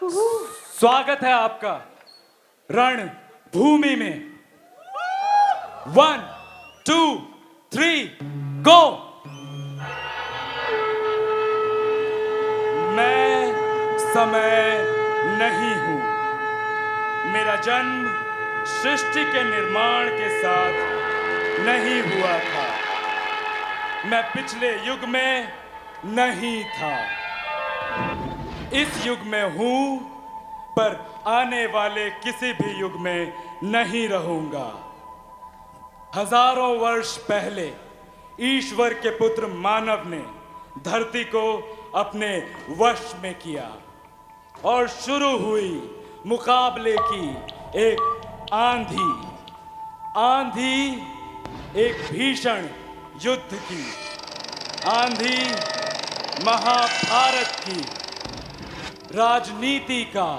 स्वागत है आपका रण भूमि में। 1 2 3 गो। मैं समय नहीं हूं। मेरा जन्म सृष्टि के निर्माण के साथ नहीं हुआ था। मैं पिछले युग में नहीं था, इस युग में हूं, पर आने वाले किसी भी युग में नहीं रहूंगा। हजारों वर्ष पहले ईश्वर के पुत्र मानव ने धरती को अपने वश में किया और शुरू हुई मुकाबले की एक आंधी। आंधी एक भीषण युद्ध की, आंधी महाभारत की। राजनीति का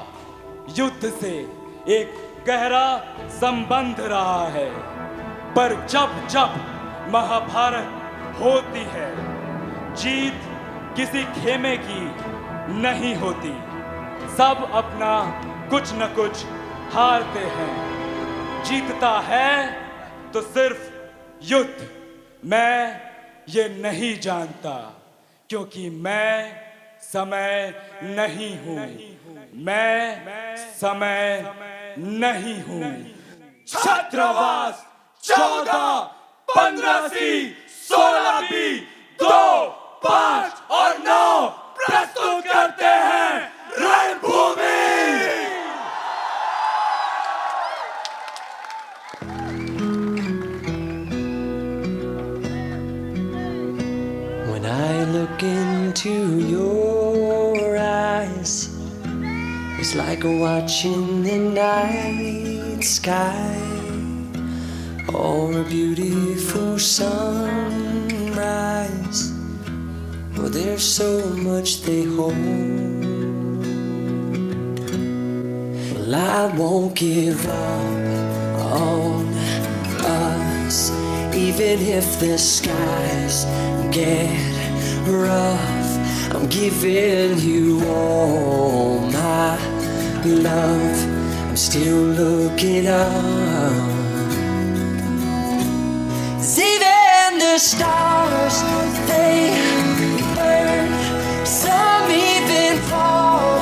युद्ध से एक गहरा संबंध रहा है, पर जब जब महाभारत होती है, जीत किसी खेमे की नहीं होती। सब अपना कुछ न कुछ हारते हैं। जीतता है तो सिर्फ युद्ध। मैं ये नहीं जानता, क्योंकि मैं समय नहीं हूं। मैं समय नहीं हूं। छात्रावास 14 15 सी 16 बी 2 5 और 9 प्रस्तुत करते हैं रणभूमि। When I look into your eyes, it's like watching the night sky or a beautiful sunrise. Oh, there's so much they hold. Well, I won't give up on us, even if the skies get rough. I'm giving you all my love. I'm still looking up. 'Cause even the stars, they burn. Some even fall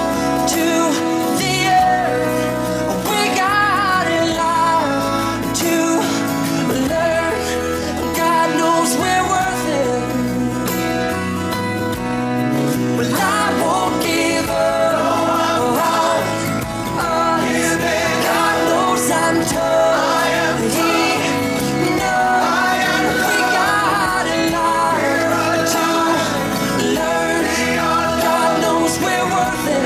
to the earth. We got a lot to learn. God knows we're worth it. Well, I won't give up on us. God knows I'm tough. He knows we got a lot to learn. God knows we're worth it.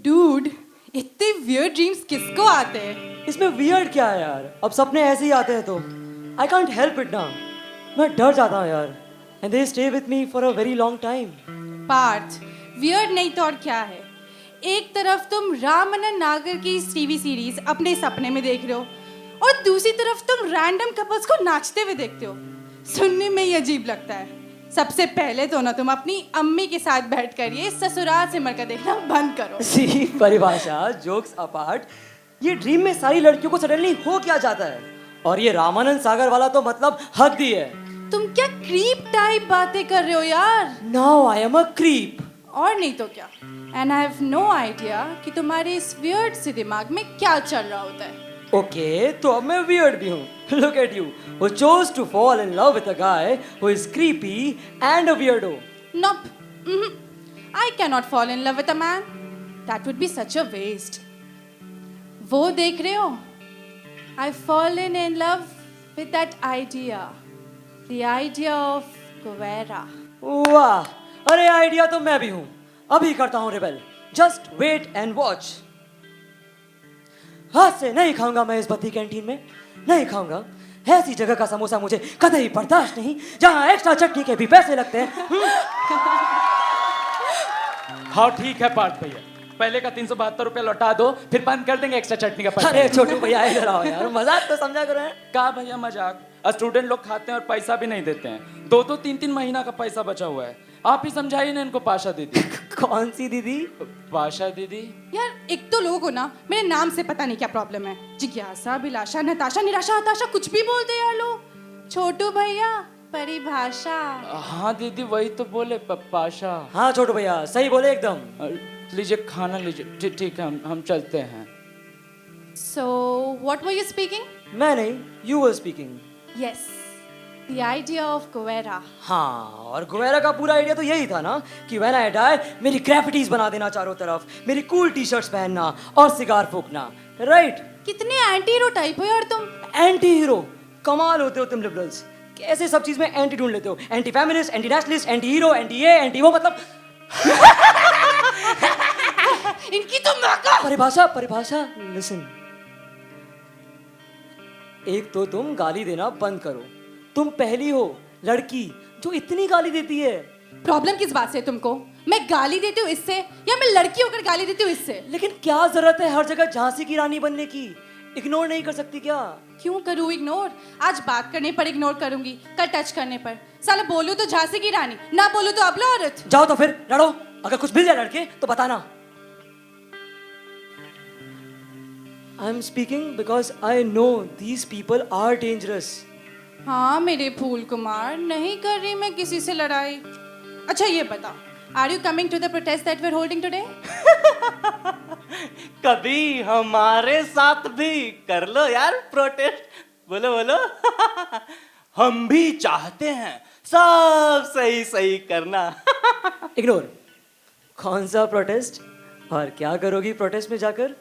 Dude, इतने weird dreams किसको आते हैं? इसमें weird क्या है यार? अब सपने ऐसे ही आते हैं तो आई कांट हेल्प इट ना। मैं डर जाता हूँ यार, and they stay with me for a very long time. Parth, weird नहीं तो और क्या है? एक तरफ तुम रामनन नागर की टीवी सीरीज अपने सपने में देख रहे हो और दूसरी तरफ तुम रैंडम कपल्स को नाचते हुए देखते हो। सुनने में ही अजीब लगता है। सबसे पहले तो ना तुम अपनी अम्मी के साथ बैठकर ये ससुराल सिमर कर देखना बंद करो। सी परिभाषा, जोक्स अपार्ट, ये ड्रीम में सारी लड़कियों को सडनली हो क्या जाता है? और ये रामानंद सागर वाला तो मतलब हद ही है। तुम क्या क्रीप टाइप बातें कर रहे हो यार? Now I am a creep. और नहीं तो क्या। And I have no idea कि तुम्हारे इस वियर्ड से दिमाग में क्या चल रहा होता है। ओके, तो अब मैं वियर्ड भी हूँ। Look at you, who chose to fall in love with a guy who is creepy and a weirdo. Nope. I cannot fall in love with a man. That would be such a waste. वो देख रहे हो? I've fallen in love with that idea. The idea of Guevara. वाह, अरे idea तो मैं भी हूँ। अभी करता हूँ rebel. Just wait and watch. हाथ से नहीं खाऊंगा मैं इस बत्ती कैंटीन में, नहीं खाऊंगा। ऐसी जगह का समोसा मुझे कतई बर्दाश्त नहीं जहाँ एक्स्ट्रा चटनी के भी पैसे लगते हैं। हाँ ठीक है पार्थ भैया, पहले का 372 रुपया लौटा दो, फिर बंद कर देंगे एक्स्ट्रा चटनी का पैसा। अरे छोटू भैया इधर आओ यार, मजाक तो समझा करो। का भैया मजाक, स्टूडेंट लोग खाते हैं और पैसा भी नहीं देते हैं, 2-2 3-3 महीना का पैसा बचा हुआ है। आप ही समझाइए ना इनको। पाशा दीदी। कौन सी दीदी? पाशा दीदी। यार एक तो लोगों को ना मेरे नाम से पता नहीं क्या प्रॉब्लम है। जिज्ञासा, अभिलाषा, नताशा, निराशा, हताशा कुछ भी बोलते यार लोग। छोटू भैया परिभाषा। हाँ दीदी वही तो बोले, पाशा। हाँ छोटू भैया सही बोले एकदम। लीजिए खाना लीजिए। ठीक है हम चलते हैं। So what were you speaking? मैं नहीं, you were speaking. Yes, the idea of Guerra. हाँ, और गुवेरा का पूरा आइडिया तो यही था ना कि when I die मेरी ग्रेफिटीज बना देना चारों तरफ, मेरी कूल टी शर्ट्स पहनना और सिगार फूकना, राइट? कितने एंटी हीरो टाइप हो यार तुम। Anti hero? कमाल होते हो तुम लिबरल्स, कैसे सब चीज में एंटी ढूंढ लेते हो। Anti feminist, anti nationalist, anti hero, anti ये, एंटी वो, मतलब इनकी तो नाका। परिभाषा लिसन, एक तो तुम गाली देना बंद करो। तुम पहली हो लड़की जो इतनी गाली देती है। प्रॉब्लम किस बात से है तुमको? मैं गाली देती हूँ इससे या मैं लड़की होकर गाली देती हूँ इससे? लेकिन क्या जरूरत है हर जगह झांसी की रानी बनने की? इग्नोर नहीं कर सकती क्या? क्यों करूँ इग्नोर? आज बात करने पर इग्नोर करूंगी, कल टच करने पर। साला बोलूं तो झांसी की रानी, ना बोलूं तो अबला औरत। जाओ तो फिर लड़ो, अगर कुछ मिल जाए लड़के तो बताना। I am speaking because I know these people are dangerous. हाँ मेरे फूल कुमार, नहीं कर रही मैं किसी से लड़ाई। अच्छा ये बता, are you coming to the protest that we are holding today? कभी हमारे साथ भी कर लो यार प्रोटेस्ट। बोलो बोलो। हम भी चाहते हैं सब सही सही करना। इग्नोर। कौन सा प्रोटेस्ट और क्या करोगी प्रोटेस्ट में जाकर?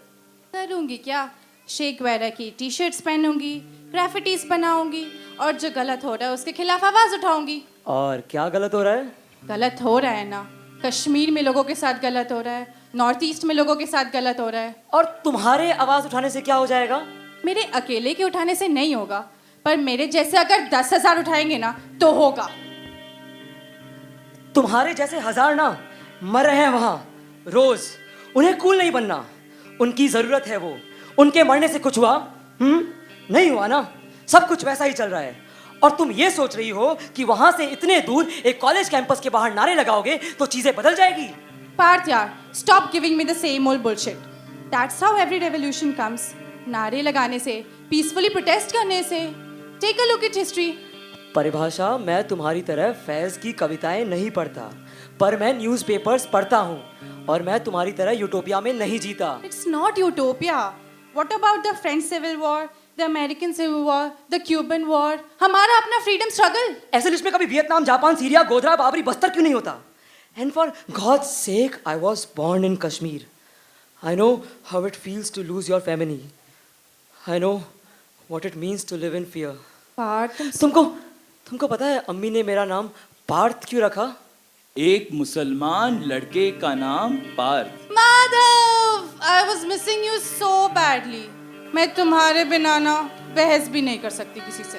करूंगी क्या? शेख वैरा की टी शर्ट्स पहनूंगी, ग्राफिटीज बनाऊंगी और जो गलत हो रहा है उसके खिलाफ आवाज उठाऊंगी। और क्या गलत हो रहा है? गलत हो रहा है ना, कश्मीर में लोगों के साथ गलत हो रहा है, नॉर्थ ईस्ट में लोगों के साथ गलत हो रहा है। और तुम्हारे आवाज उठाने से क्या हो जाएगा? मेरे अकेले के उठाने से नहीं होगा, पर मेरे जैसे अगर 10,000 उठाएंगे ना तो होगा। तुम्हारे जैसे 1000 ना मर रहे हैं वहां रोज। उन्हें कूल नहीं बनना, उनकी जरूरत है वो। उनके मरने से कुछ हुआ? नहीं हुआ ना, सब कुछ वैसा ही चल रहा है। और तुम ये सोच रही हो कि वहां से इतने दूर एक कॉलेज कैंपस के बाहर नारे लगाओगे तो चीजें बदल जाएगी? पार्थ यार, stop giving me the same old bullshit. That's how every revolution comes. नारे लगाने से, peacefully protest करने से। Take a look at history. परिभाषा, मैं तुम्हारी तरह फैज की कविताएं नहीं पढ़ता, पर मैं न्यूज़पेपर्स पढ़ता हूँ। और मैं तुम्हारी तरह यूटोपिया में नहीं जीता। It's not utopia. What about the French Civil War, the American Civil War, the Cuban War? हमारा अपना freedom struggle. ऐसे लिस्ट में कभी Vietnam, Japan, Syria, Godhra, Babri, Bastar क्यों नहीं होता? And for God's sake, I was born in Kashmir. I know how it feels to lose your family. I know what it means to live in fear. Partha, तुमको पता है अम्मी ने मेरा नाम पार्थ क्यों रखा? एक मुसलमान लड़के का नाम Partha. Madhav, I was missing you so badly. मैं तुम्हारे बिना ना बहस भी नहीं कर सकती किसी से।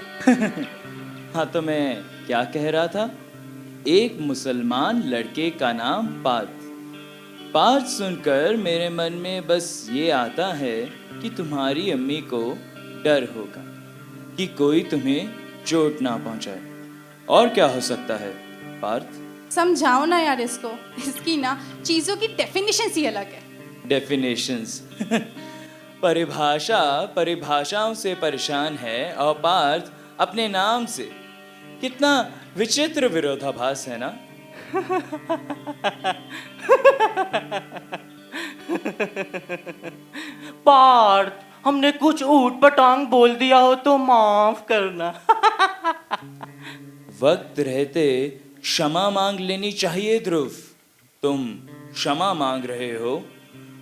हाँ तो मैं क्या कह रहा था? एक मुसलमान लड़के का नाम पार्थ। पार्थ सुनकर मेरे मन में बस ये आता है कि तुम्हारी अम्मी को डर होगा कि कोई तुम्हें चोट ना पहुंचाए। और क्या हो सकता है पार्थ? समझाओ ना यार इसको, इसकी ना चीजों की डेफिनेशन ही अलग है। डेफिनेशंस। परिभाषाओं से परेशान है और पार्थ अपने नाम से। कितना विचित्र विरोधाभास है ना? पार्थ, हमने कुछ ऊट पटांग बोल दिया हो तो माफ करना। वक्त रहते क्षमा मांग लेनी चाहिए ध्रुव। तुम क्षमा मांग रहे हो,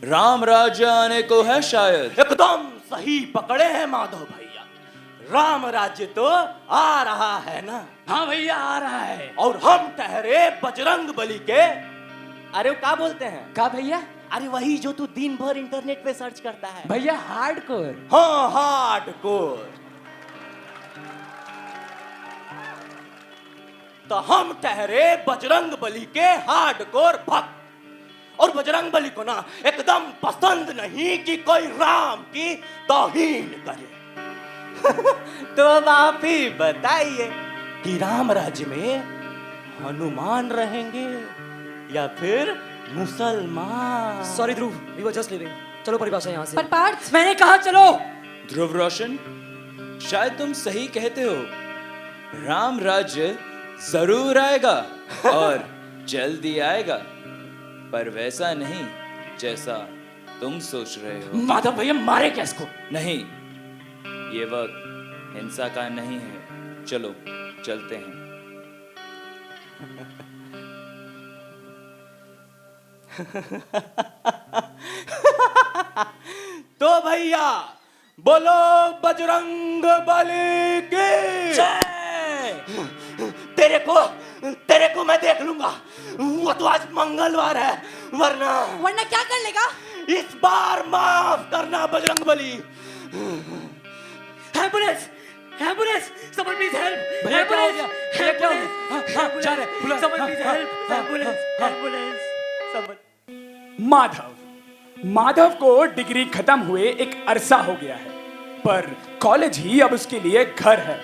राम राज्य आने को है शायद। एकदम सही पकड़े हैं माधव भैया। राम राज्य तो आ रहा है ना? हाँ भैया आ रहा है। और हम ठहरे बजरंग बली के। अरे वो क्या बोलते हैं? का भैया? अरे वही जो तू दिन भर इंटरनेट पे सर्च करता है भैया हार्डकोर। हाँ, हार्डकोर। तो हम ठहरे बजरंग बली के हार्डकोर भक्त। और बजरंग बली को ना एकदम पसंद नहीं कि कोई राम की तौहीन करे। तो अब आप ही बताइए कि राम राज्य में हनुमान रहेंगे या फिर मुसलमान? Sorry Dhruv, we were just living. चलो परिभाषा यहाँ से। पर पार्थ, मैंने कहा चलो। ध्रुव रोशन, शायद तुम सही कहते हो। राम राज्य जरूर आएगा और जल्दी आएगा, पर वैसा नहीं जैसा तुम सोच रहे हो। माधव भैया मारे क्या इसको? नहीं, ये वक्त हिंसा का नहीं है। चलो चलते हैं। तो भैया बोलो बजरंग बली की तेरे को मैं देख लूंगा। वो तो आज मंगलवार है, वरना क्या कर लेगा? इस बार माफ करना Bajrang Bali. Ambulance, ambulance, someone please help. भैया क्या हो गया? भैया क्या हो गया? जा रहे हैं, बुला। Someone please help. Ambulance, ambulance, someone. Madhav को डिग्री खत्म हुए एक अरसा हो गया है, पर कॉलेज ही अब उसके लिए घर है।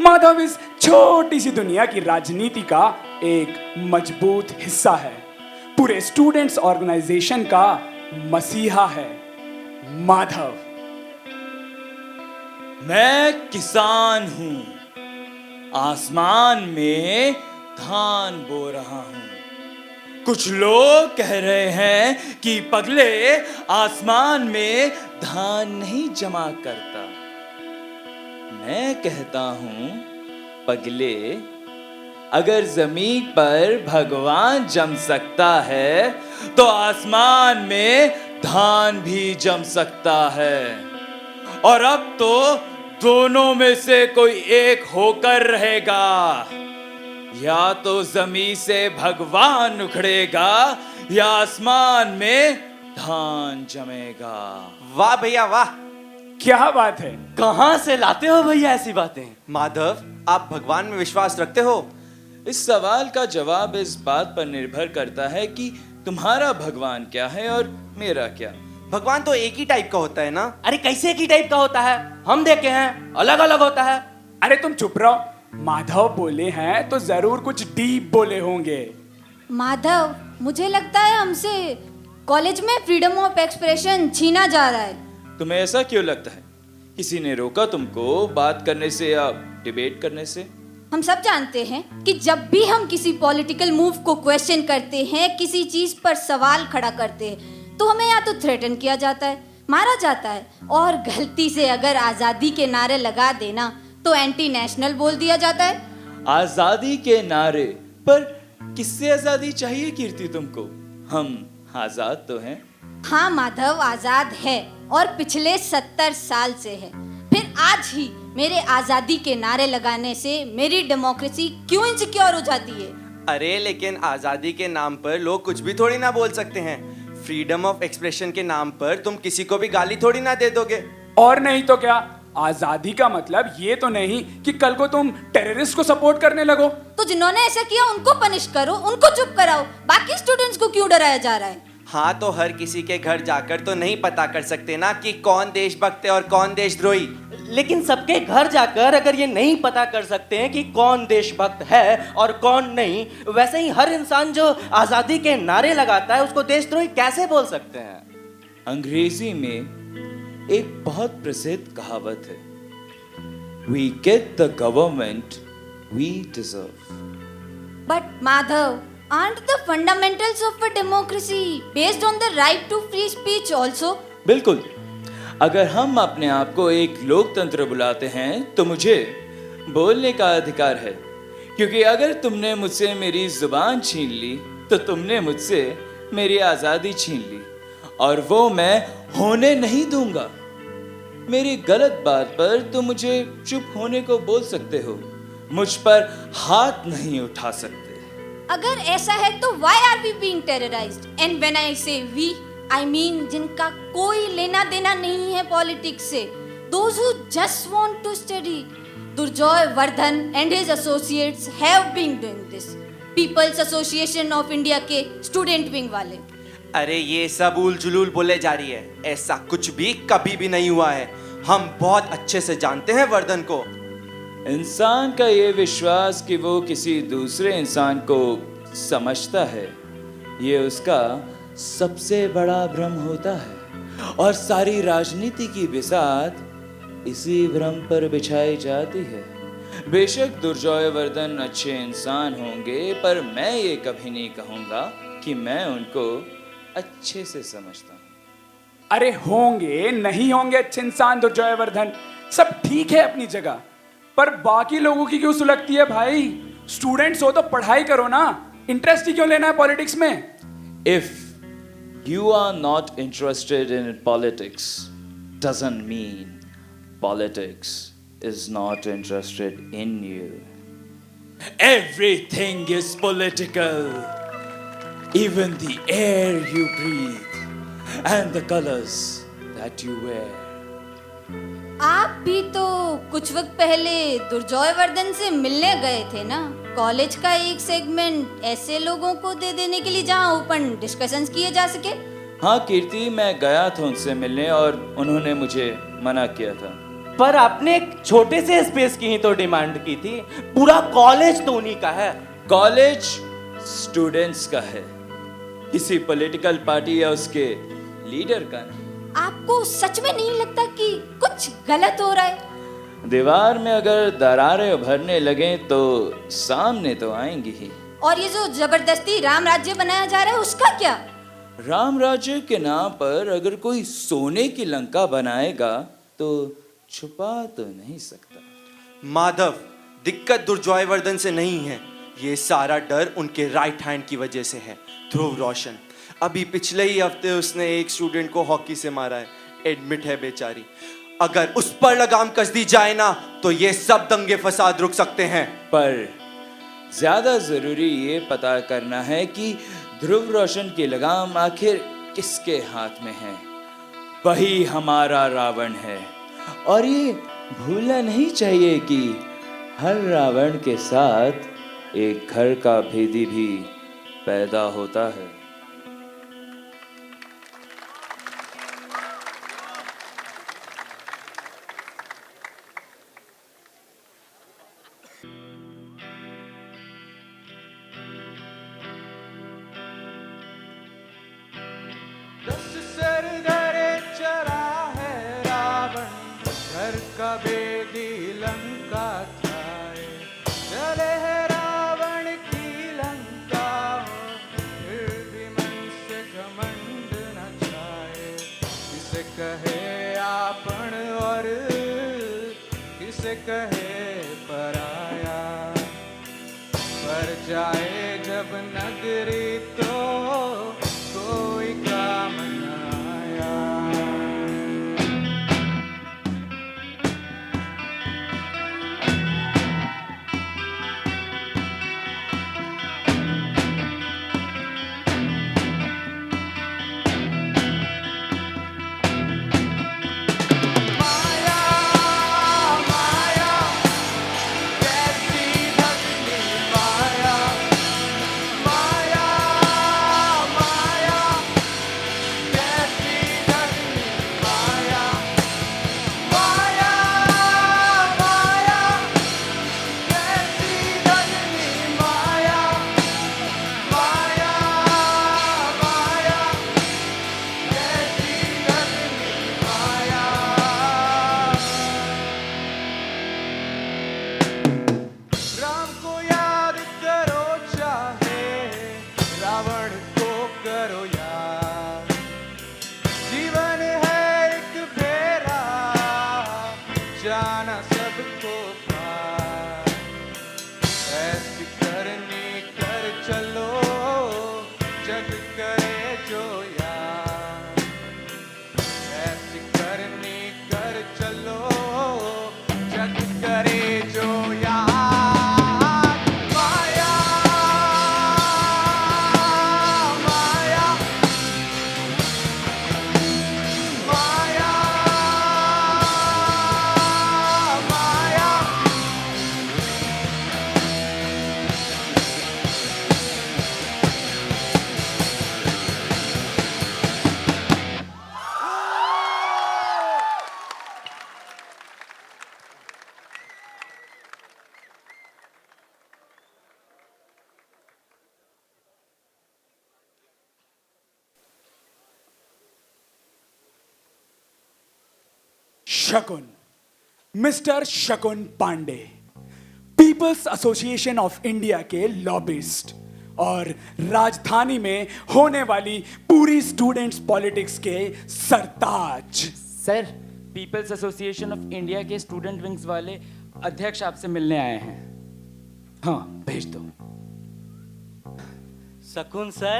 माधव इस छोटी सी दुनिया की राजनीति का एक मजबूत हिस्सा है। पूरे स्टूडेंट्स ऑर्गेनाइजेशन का मसीहा है माधव। मैं किसान हूं, आसमान में धान बो रहा हूं। कुछ लोग कह रहे हैं कि पगले आसमान में धान नहीं जमा करता। मैं कहता हूं, पगले, अगर जमीन पर भगवान जम सकता है तो आसमान में धान भी जम सकता है। और अब तो दोनों में से कोई एक होकर रहेगा। या तो जमीन से भगवान उखड़ेगा या आसमान में धान जमेगा। वाह भैया वाह, क्या बात है? कहां से लाते हो भैया ऐसी बातें? माधव, आप भगवान में विश्वास रखते हो? इस सवाल का जवाब इस बात पर निर्भर करता है कि तुम्हारा भगवान क्या है और मेरा क्या। भगवान तो एक ही टाइप का होता है ना? अरे कैसे की टाइप का होता है? हम देखे हैं, अलग अलग होता है। अरे तुम चुप रहो। माधव बोले हैं तो जरूर कुछ डीप बोले होंगे। माधव, मुझे लगता है हमसे कॉलेज में फ्रीडम ऑफ एक्सप्रेशन छीना जा रहा है। तुम्हें ऐसा क्यों लगता है? किसी ने रोका तुमको बात करने से या डिबेट करने से? हम सब जानते हैं कि जब भी हम किसी पॉलिटिकल मूव को क्वेश्चन करते हैं, किसी चीज पर सवाल खड़ा करते हैं, तो हमें या तो थ्रेटन किया जाता है, मारा जाता है, और गलती से अगर आजादी के नारे लगा देना तो एंटी नेशनल बोल दिया जाता है। आजादी के नारे पर किससे आजादी चाहिए कीर्ति तुमको? हम आजाद तो हैं। हाँ माधव, आजाद है, और पिछले 70 साल से है। फिर आज ही मेरे आजादी के नारे लगाने से मेरी डेमोक्रेसी क्यों इनसिक्योर हो जाती है? अरे लेकिन आजादी के नाम पर लोग कुछ भी थोड़ी ना बोल सकते हैं। फ्रीडम ऑफ एक्सप्रेशन के नाम पर तुम किसी को भी गाली थोड़ी ना दे दोगे। और नहीं तो क्या? आजादी का मतलब ये तो नहीं कि कल को तुम टेररिस्ट को सपोर्ट करने लगो। तो जिन्होंने ऐसा किया उनको पनिश करो, उनको चुप कराओ, बाकी स्टूडेंट्स को क्यों डराया जा रहा है? हाँ, तो हर किसी के घर जाकर तो नहीं पता कर सकते ना कि कौन देशभक्त है और कौन देशद्रोही। लेकिन सबके घर जाकर अगर ये नहीं पता कर सकते हैं कि कौन देशभक्त है और कौन नहीं, वैसे ही हर इंसान जो आजादी के नारे लगाता है उसको देशद्रोही कैसे बोल सकते हैं? अंग्रेजी में एक बहुत प्रसिद्ध कहावत है, We get the government we deserve. But Madhav, aren't the fundamentals of a democracy based on the right to free speech also? बिल्कुल। अगर हम अपने आप को एक लोकतंत्र बुलाते हैं तो मुझे बोलने का अधिकार है, क्योंकि अगर तुमने मुझसे मेरी जुबान छीन ली तो तुमने मुझसे मेरी आज़ादी छीन ली, और वो मैं होने नहीं दूंगा। मेरी गलत बात पर तुम मुझे चुप होने को बोल सकते हो, मुझ पर हाथ नहीं उठा सकते। अगर ऐसा है तो why are we being terrorized? And when I say we, I mean जिनका कोई लेना देना नहीं है पॉलिटिक्स से, those who just want to study, Durjoy Vardhan and his associates have been doing this. People's Association of India के student wing वाले। अरे ये सब उल जुलूल बोले जा रही है, ऐसा कुछ भी कभी भी नहीं हुआ है। हम बहुत अच्छे से जानते हैं वर्धन को। इंसान का ये विश्वास कि वो किसी दूसरे इंसान को समझता है, ये उसका सबसे बड़ा भ्रम होता है, और सारी राजनीति की बिसात इसी भ्रम पर बिछाई जाती है। बेशक दुर्जॉय वर्धन अच्छे इंसान होंगे, पर मैं ये कभी नहीं कहूँगा कि मैं उनको अच्छे से समझता हूँ। अरे होंगे नहीं होंगे अच्छे इंसान दुर्जॉय वर्धन, सब ठीक है अपनी जगह, पर बाकी लोगों की क्यों सुलगती है भाई? स्टूडेंट्स हो तो पढ़ाई करो ना, इंटरेस्ट ही क्यों लेना है पॉलिटिक्स में? If you are not interested in politics, doesn't mean politics is not interested in you. Everything is political. Even the air you breathe and the colors that you wear. आप भी तो कुछ वक्त पहले दुर्जॉय वर्धन से मिलने गए थे ना? कॉलेज का एक सेगमेंट ऐसे लोगों को दे देने के लिए जहां ओपन डिस्कशंस किए जा सके। हाँ कीर्ति, मैं गया था उनसे मिलने और उन्होंने मुझे मना किया था। पर आपने एक छोटे से स्पेस की ही तो डिमांड की थी, पूरा कॉलेज तो उन्हीं का है। कॉलेज स्टूडेंट्स का है, किसी पॉलिटिकल पार्टी या उसके लीडर का नहीं। आपको सच में नहीं लगता कि कुछ गलत हो रहा है? दीवार में अगर दरारें उभरने लगे तो सामने तो आएंगी ही। और ये जो जबरदस्ती राम राज्य बनाया जा रहा है उसका क्या? राम राज्य के नाम पर अगर कोई सोने की लंका बनाएगा तो छुपा तो नहीं सकता। माधव, दिक्कत दुर्जॉय वर्धन से नहीं है, ये सारा डर उनके राइट हैंड की वजह से है, ध्रुव रोशन। अभी पिछले ही हफ्ते उसने एक स्टूडेंट को हॉकी से मारा है, एडमिट है बेचारी। अगर उस पर लगाम कस दी जाए ना तो ये सब दंगे फसाद रुक सकते हैं। पर ज्यादा जरूरी ये पता करना है कि ध्रुव रोशन की लगाम आखिर किसके हाथ में है। वही हमारा रावण है, और ये भूलना नहीं चाहिए कि हर रावण के साथ एक घर का भेदी भी पैदा होता है। कहे पराया, पर जाए जब नगरी तो कोई काम न आया। Shakun, mister Shakun Pandey, people's association of India के लॉबिस्ट और राजधानी में होने वाली पूरी स्टूडेंट्स पॉलिटिक्स के सरताज। Sir, people's association of India के स्टूडेंट विंग्स वाले अध्यक्ष आपसे मिलने आए हैं। हाँ, भेज दो। शकुन सर,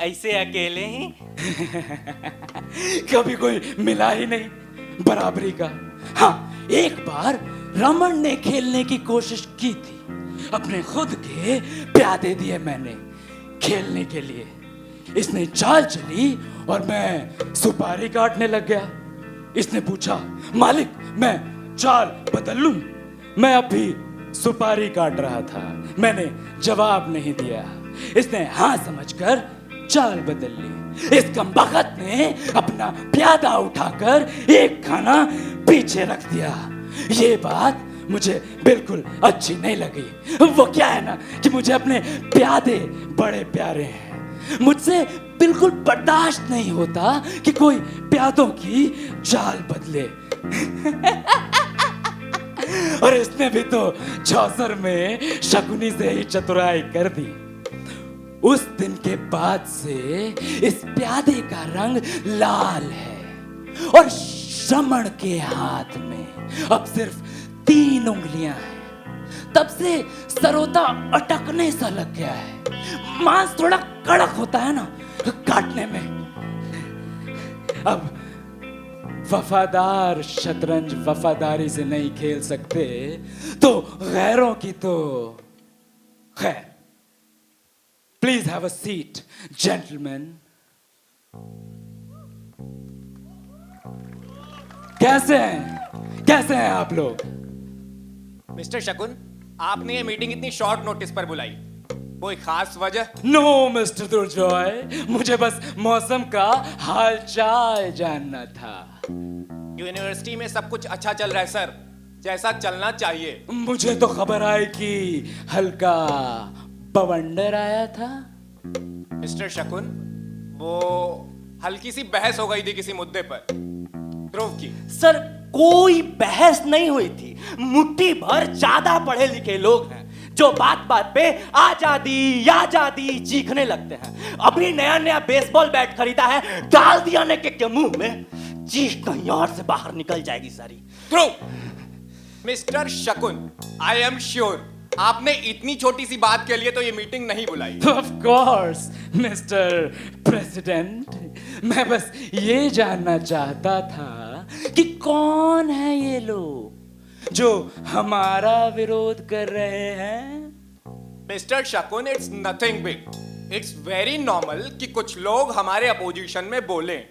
ऐसे अकेले ही? कभी कोई मिला ही नहीं बराबरी का। हाँ, एक बार रमन ने खेलने की कोशिश की थी, अपने खुद के प्यादे दिए मैंने खेलने के लिए। इसने चाल चली और मैं सुपारी काटने लग गया। इसने पूछा, मालिक मैं चाल बदल लूं? मैं अभी सुपारी काट रहा था। मैंने जवाब नहीं दिया। इसने हाँ समझकर चाल बदल ली। इस कमबख्त ने अपना प्यादा उठाकर एक खाना पीछे रख दिया। ये बात मुझे बिल्कुल अच्छी नहीं लगी। वो क्या है ना कि मुझे अपने प्यादे बड़े प्यारे हैं। मुझसे बिल्कुल बर्दाश्त नहीं होता कि कोई प्यादों की चाल बदले। और इसने भी तो चौसर में शकुनी से ही चतुराई कर दी। उस दिन के बाद से इस प्यादे का रंग लाल है और श्रमण के हाथ में अब सिर्फ 3 उंगलियां हैं। तब से सरोता अटकने सा लग गया है। मांस थोड़ा कड़क होता है ना काटने में। अब वफादार शतरंज वफादारी से नहीं खेल सकते तो गैरों की तो खैर। Please have a seat gentleman. कैसे हैं आप लोग? मिस्टर शकुन, आपने ये मीटिंग इतनी शॉर्ट नोटिस पर बुलाई, कोई खास वजह? नो मिस्टर दुर्जॉय, मुझे बस मौसम का हालचाल जानना था। यूनिवर्सिटी में सब कुछ अच्छा चल रहा है सर, जैसा चलना चाहिए। मुझे तो खबर आई कि हल्का बवंडर आया था। मिस्टर शकुन, वो हल्की सी बहस हो गई थी किसी मुद्दे पर, ध्रुव की। सर, कोई बहस नहीं हुई थी। मुट्ठी भर ज्यादा पढ़े लिखे लोग हैं जो बात बात पे आजादी चीखने लगते हैं। अभी नया नया बेसबॉल बैट खरीदा है, डाल दिया ने के मुंह में, चीख कहीं और से बाहर निकल जाएगी सारी। ध्रुव, मिस्टर शकुन, आई एम श्योर आपने इतनी छोटी सी बात के लिए तो ये मीटिंग नहीं बुलाई। ऑफ कोर्स मिस्टर प्रेसिडेंट, मैं बस ये जानना चाहता था कि कौन है ये लोग जो हमारा विरोध कर रहे हैं। Mister Shakun, it's nothing big. It's very normal कि कुछ लोग हमारे अपोजिशन में बोलें,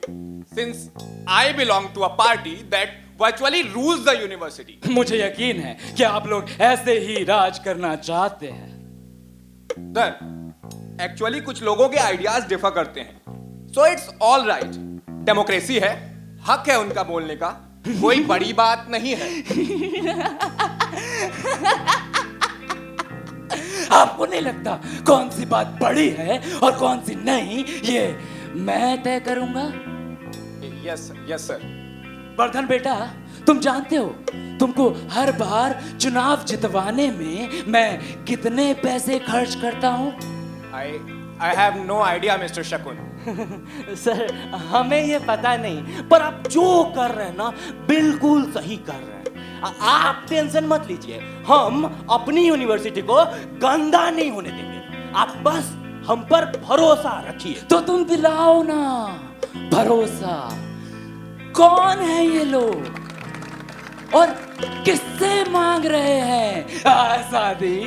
since I belong to a party that virtually rules the university. मुझे यकीन है कि आप लोग ऐसे ही राज करना चाहते हैं। सर, एक्चुअली कुछ लोगों के आइडियाज डिफर करते हैं, so it's all right. Democracy है, हक है उनका बोलने का, कोई बड़ी बात नहीं है। आपको नहीं लगता कौन सी बात बड़ी है और कौन सी नहीं, ये मैं तय करूंगा? Yes sir. वर्धन बेटा, तुम जानते हो तुमको हर बार चुनाव जितवाने में मैं कितने पैसे खर्च करता हूं? I have no idea, mister शकुन। सर, हमें ये पता नहीं, पर आप जो कर रहे हैं ना बिल्कुल सही कर रहे हैं। आप टेंशन मत लीजिए, हम अपनी यूनिवर्सिटी को गंदा नहीं होने देंगे। आप बस हम पर भरोसा रखिए। तो तुम दिलाओ ना भरोसा। कौन है ये लोग और किससे मांग रहे हैं आजादी?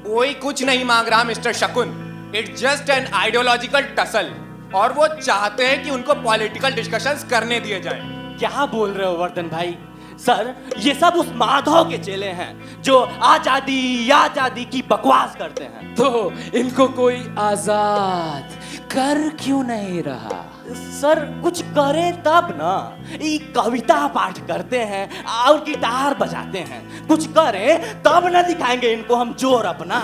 कोई कुछ नहीं मांग रहा mister Shakun, it's just an ideological tussle, और वो चाहते हैं कि उनको पॉलिटिकल डिस्कशंस करने दिए जाएं। क्या बोल रहे हो वर्धन भाई? सर, ये सब उस माधव के चेले हैं जो आजादी की बकवास करते हैं। तो इनको कोई आजाद कर क्यों नहीं रहा? सर, कुछ करें तब ना। ये कविता पाठ करते हैं और गिटार बजाते हैं, कुछ करें तब ना दिखाएंगे इनको हम जोर अपना।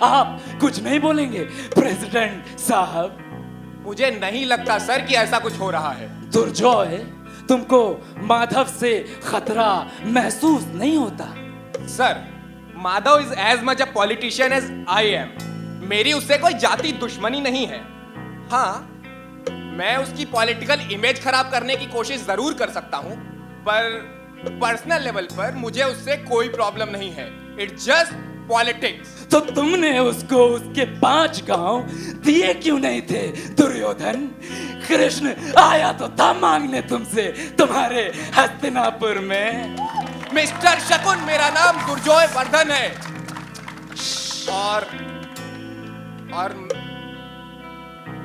आप कुछ नहीं बोलेंगे प्रेसिडेंट साहब? मुझे नहीं लगता सर कि ऐसा कुछ हो रहा है। दुर्जॉय, तुमको माधव से खतरा महसूस नहीं होता? Sir, Madhav is as much a politician as I am. मेरी उससे कोई जाति दुश्मनी नहीं है। हाँ, मैं उसकी पॉलिटिकल इमेज खराब करने की कोशिश जरूर कर सकता हूं, पर पर्सनल लेवल पर मुझे उससे कोई प्रॉब्लम नहीं है। It's just politics. तो तुमने उसको उसके 5 गांव दिए क्यों नहीं थे दुर्योधन? कृष्ण आया तो था मांगने तुमसे तुम्हारे हस्तिनापुर में। मिस्टर शकुन, मेरा नाम दुर्जोय वर्धन है।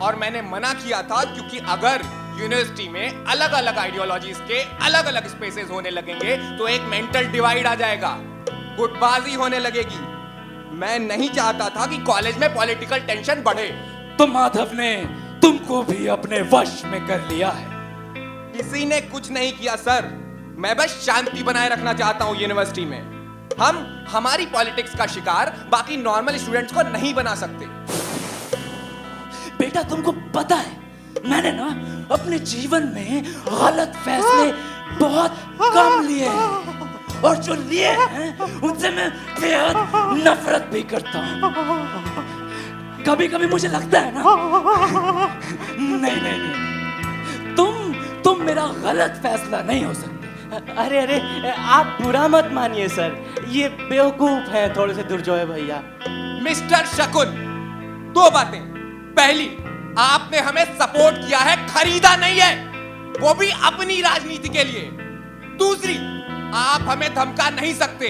और मैंने मना किया था क्योंकि अगर यूनिवर्सिटी में अलग अलग आइडियोलॉजीज के अलग अलग स्पेसेस होने लगेंगे तो एक मेंटल डिवाइड आ जाएगा, गुटबाजी होने लगेगी। मैं नहीं चाहता था कि कॉलेज में पॉलिटिकल टेंशन बढ़े। तो माधव ने तुमको भी अपने वश में कर लिया है। किसी ने कुछ नहीं किया सर, मैं बस शांति बनाए रखना चाहता हूं यूनिवर्सिटी में। हम हमारी पॉलिटिक्स का शिकार बाकी नॉर्मल स्टूडेंट्स को नहीं बना सकते। बेटा, तुमको पता है मैंने ना अपने जीवन में गलत फैसले बहुत कम लिए हैं, और जो लिए हैं उनसे मैं बेहद नफरत भी करता हूँ। कभी कभी मुझे लगता है ना, नहीं, तुम मेरा गलत फैसला नहीं हो सकते। अरे आप बुरा मत मानिए सर, ये बेवकूफ है थोड़े से दुर्जोय भैया। मिस्टर शकुन, 2 बातें। पहली, आपने हमें सपोर्ट किया है, खरीदा नहीं है, वो भी अपनी राजनीति के लिए। दूसरी, आप हमें धमका नहीं सकते।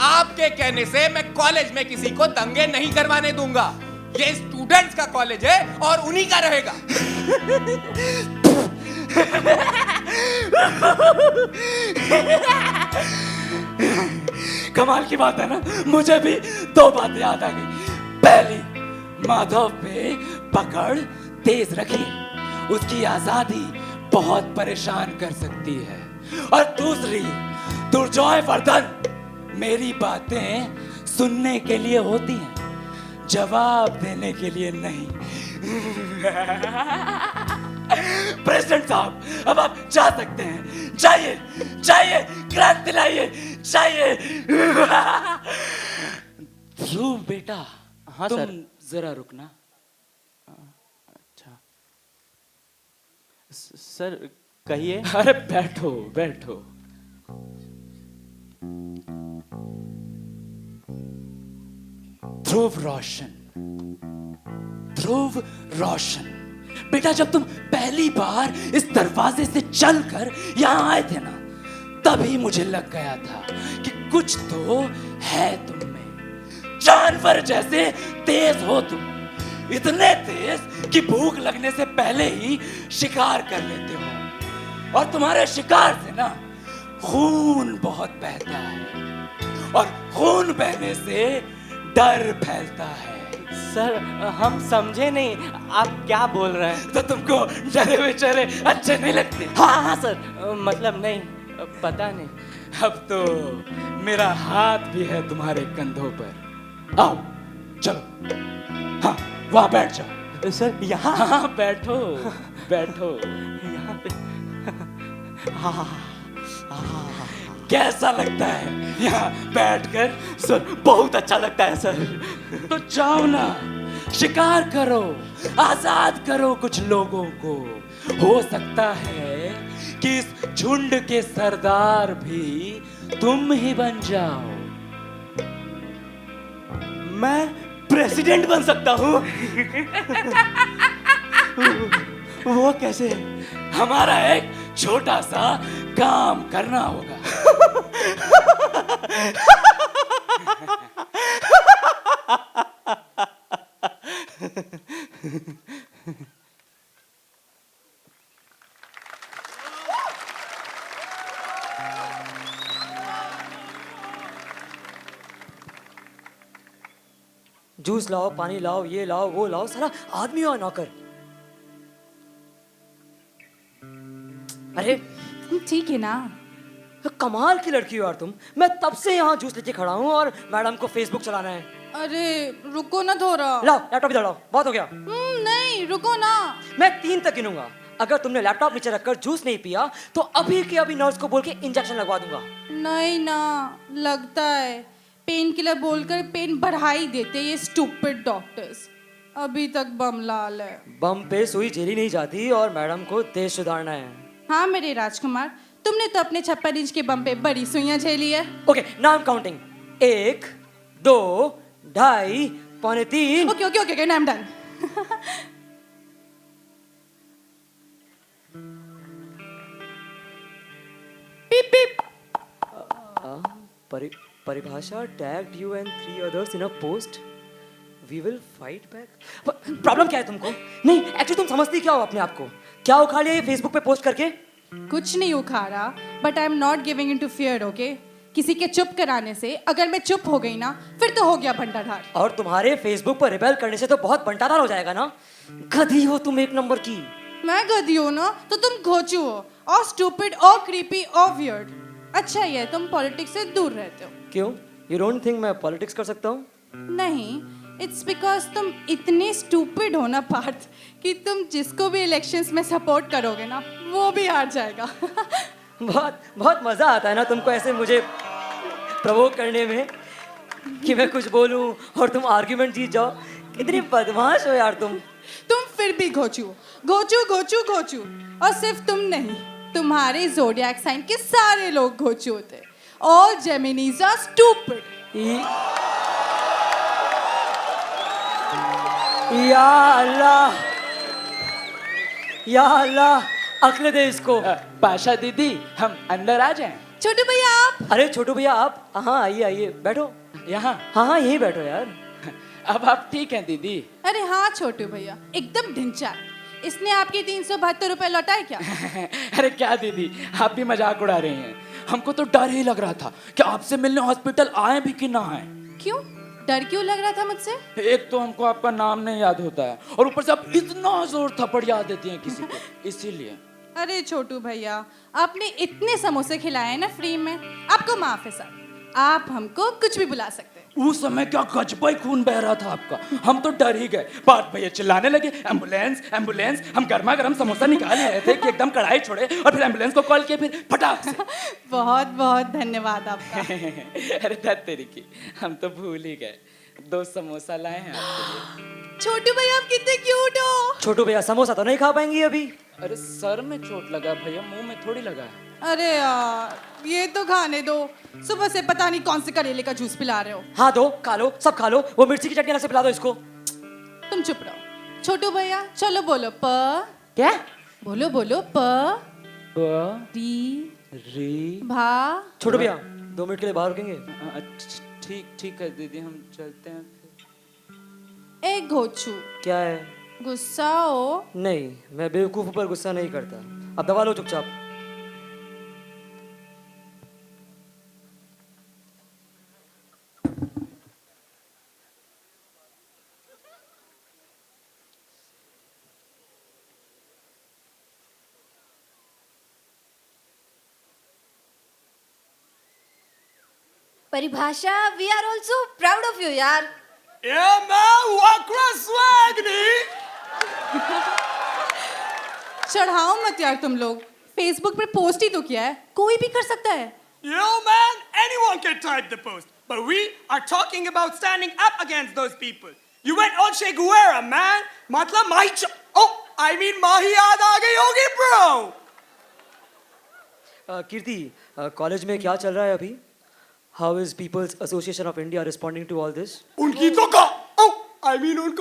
आपके कहने से मैं कॉलेज में किसी को दंगे नहीं करवाने दूंगा। ये स्टूडेंट्स का कॉलेज है और उन्हीं का रहेगा। कमाल की बात है ना, मुझे भी 2 बातें याद आ गई। पहली, माधव पे पकड़ तेज रखिए, उसकी आजादी बहुत परेशान कर सकती है। और दूसरी, दुर्जोय वर्धन, मेरी बातें सुनने के लिए होती हैं, जवाब देने के लिए नहीं। प्रेसिडेंट साहब, अब आप जा सकते हैं। जाइए, क्रांति लाइए, जाइए। ध्रुव बेटा, हाँ तुम सर। जरा रुकना। अच्छा सर, कहिए। अरे बैठो। ध्रुव रोशन, बेटा, जब तुम पहली बार इस दरवाजे से चलकर यहाँ आए थे ना, तभी मुझे लग गया था कि कुछ तो है तुम में। जानवर जैसे तेज हो तुम, इतने तेज कि भूख लगने से पहले ही शिकार कर लेते हो। और तुम्हारे शिकार से ना खून बहुत बहता है, और खून बहने से डर फैलता है। सर, हम समझे नहीं, आप क्या बोल रहे हैं? तो तुमको डरे हुए चेहरे अच्छे नहीं लगते? हाँ सर, मतलब नहीं, पता नहीं। अब तो मेरा हाथ भी है तुम्हारे कंधों पर। आओ, चलो, हाँ, वहां बैठ जाओ। सर, यहाँ? हाँ, बैठो। यहाँ पे? हाँ। कैसा लगता है यहाँ बैठकर? सर, बहुत अच्छा लगता है सर। तो जाओ ना, शिकार करो, आजाद करो कुछ लोगों को। हो सकता है कि इस झुंड के सरदार भी तुम ही बन जाओ। मैं प्रेसिडेंट बन सकता हूँ? वो कैसे? हमारा एक छोटा सा काम करना होगा। जूस लाओ, पानी लाओ, ये लाओ, वो लाओ, सारा आदमी हो नौकर। अरे ठीक है ना? कमाल की लड़की हो यार तुम। मैं तब से यहाँ जूस लेके खड़ा हूँ और मैडम को फेसबुक चलाना है। अरे रुको ना थोड़ा। लाओ लैपटॉप इधर लाओ, बहुत हो गया। नहीं रुको ना। मैं 3 तक गिनूंगा, अगर तुमने लैपटॉप नीचे रखकर जूस नहीं पिया तो अभी के अभी नर्स को बोल के इंजेक्शन लगवा दूंगा। नहीं ना, लगता है पेन किलर बोलकर पेन बढ़ा ही देते ये स्टूपिड डॉक्टर्स। अभी तक बम लाल है। बम पे सुई झेली नहीं जाती और मैडम को देश सुधारना है। हाँ मेरे राजकुमार, तुमने तो अपने 56 इंच के बम पे बड़ी सुइयां झेली है। Okay, now counting. 1 2 2.5 पौने 3। ओके ओके ओके, नाम डन। पीप पीप। परिभाषा tagged you and 3 others in a post. We will fight back. Problem क्या है तुमको? नहीं, एक्चुअली तुम समझती क्या हो अपने आप को? क्या उखाड़ लिया ये फेसबुक पे पोस्ट करके? कुछ नहीं उखाड़ा, but I am not giving in to fear, okay? किसी के चुप कराने से अगर मैं चुप हो गई ना, फिर तो हो गया भंडाधार। और तुम्हारे फेसबुक पर रिबेल करने से तो बहुत भंडाधार हो जाएगा ना। गधी हो तुम एक नंबर की। मैं गधी हूँ ना, तो तुम घोचू हो, और स्टूपिड और क्रीपी और वियर्ड। अच्छा ये तुम पॉलिटिक्स से दूर रहते हो। क्यों? You don't think मैं पॉलिटिक्स कर सकता हूँ? नहीं, इट्स बिकॉज तुम इतने स्टूपिड हो ना पार्थ, कि तुम जिसको भी इलेक्शंस में सपोर्ट करोगे ना, वो भी हार जाएगा। बहुत बहुत मजा आता है ना तुमको ऐसे मुझे प्रवोक करने में, कि मैं कुछ बोलूं और तुम आर्ग्यूमेंट जीत जाओ। कितनी बदमाश हो यार तुम। तुम फिर भी घोचू घोचू घोचू घोचू, और सिर्फ तुम नहीं, तुम्हारे ज़ोडिएक साइन के सारे लोग घोचू होते। All Geminis are stupid. या अल्लाह, या अल्लाह, अक्ल दे इसको। पाशा दीदी, हम अंदर आ जाएं? छोटू भैया आप। अरे छोटू भैया आप, हाँ आइए आइए, बैठो। यहाँ? हाँ हाँ यहीं बैठो यार। अब आप ठीक हैं दीदी? अरे हाँ छोटू भैया, एकदम ढिंचा। इसने आपके 372 रुपए लौटाए क्या? अरे क्या दीदी, आप भी मजाक उड़ा रहे हैं। हमको तो डर ही लग रहा था कि आपसे मिलने हॉस्पिटल आए भी कि ना आए। क्यों? डर क्यों लग रहा था मुझसे? एक तो हमको आपका नाम नहीं याद होता है, और ऊपर से आप इतना जोर थप्पड़ याद देती हैं किसी को, इसीलिए। अरे छोटू भैया, आपने इतने समोसे खिलाए ना फ्री में, आपको माफ है सर। आप हमको कुछ भी बुला सकते हैं। उस समय क्या गजबा ही खून बह रहा था आपका, हम तो डर ही गए। पार्थ भैया चिल्लाने लगे, एम्बुलेंस एम्बुलेंस। हम गर्मा गर्म समोसा निकाल ही रहे थे कि एकदम कढ़ाई छोड़े, और फिर एम्बुलेंस को कॉल किया, फिर फटाक से। बहुत बहुत धन्यवाद आपका। अरे धत तेरी की, हम तो भूल ही गए। 2 समोसा लाए हैं आपके लिए। छोटू भैया आप कितने क्यूट हो। छोटू भैया समोसा तो नहीं खा पाएंगी अभी। अरे सर में चोट लगा भैया, मुंह में थोड़ी लगा है। अरे यार, ये तो खाने दो। सुबह से पता नहीं कौन से करेले का जूस पिला रहे हो। हाँ दो, खा लो, सब खा लो। वो मिर्ची की चटनी अलग से पिला दो इसको। तुम चुप रहो। छोटू भैया चलो बोलो प। क्या? बोलो बोलो प री री भा। छोटू भैया 2 मिनट के लिए बाहर रुकेंगे? ठीक ठीक है दीदी, हम चलते हैं फिर। ए घोचू, क्या है? गुस्सा हो? नहीं, मैं बेवकूफ पर गुस्सा नहीं करता। अब दबा लो चुपचाप। Paribhasha, we are also proud of you यार। Yeah, man, wakra swag nahi. चढ़ाओ मत यार तुम लोग, फेसबुक पे पोस्ट ही तो किया है, कोई भी कर सकता है। Yo, man, anyone can type the post, but we are talking about standing up against those people. You went all Che Guevara, man. मतलब माही याद आ गई होगी, bro. कीर्ति, कॉलेज में क्या चल रहा है अभी? How is People's Association of India responding to all this? उनको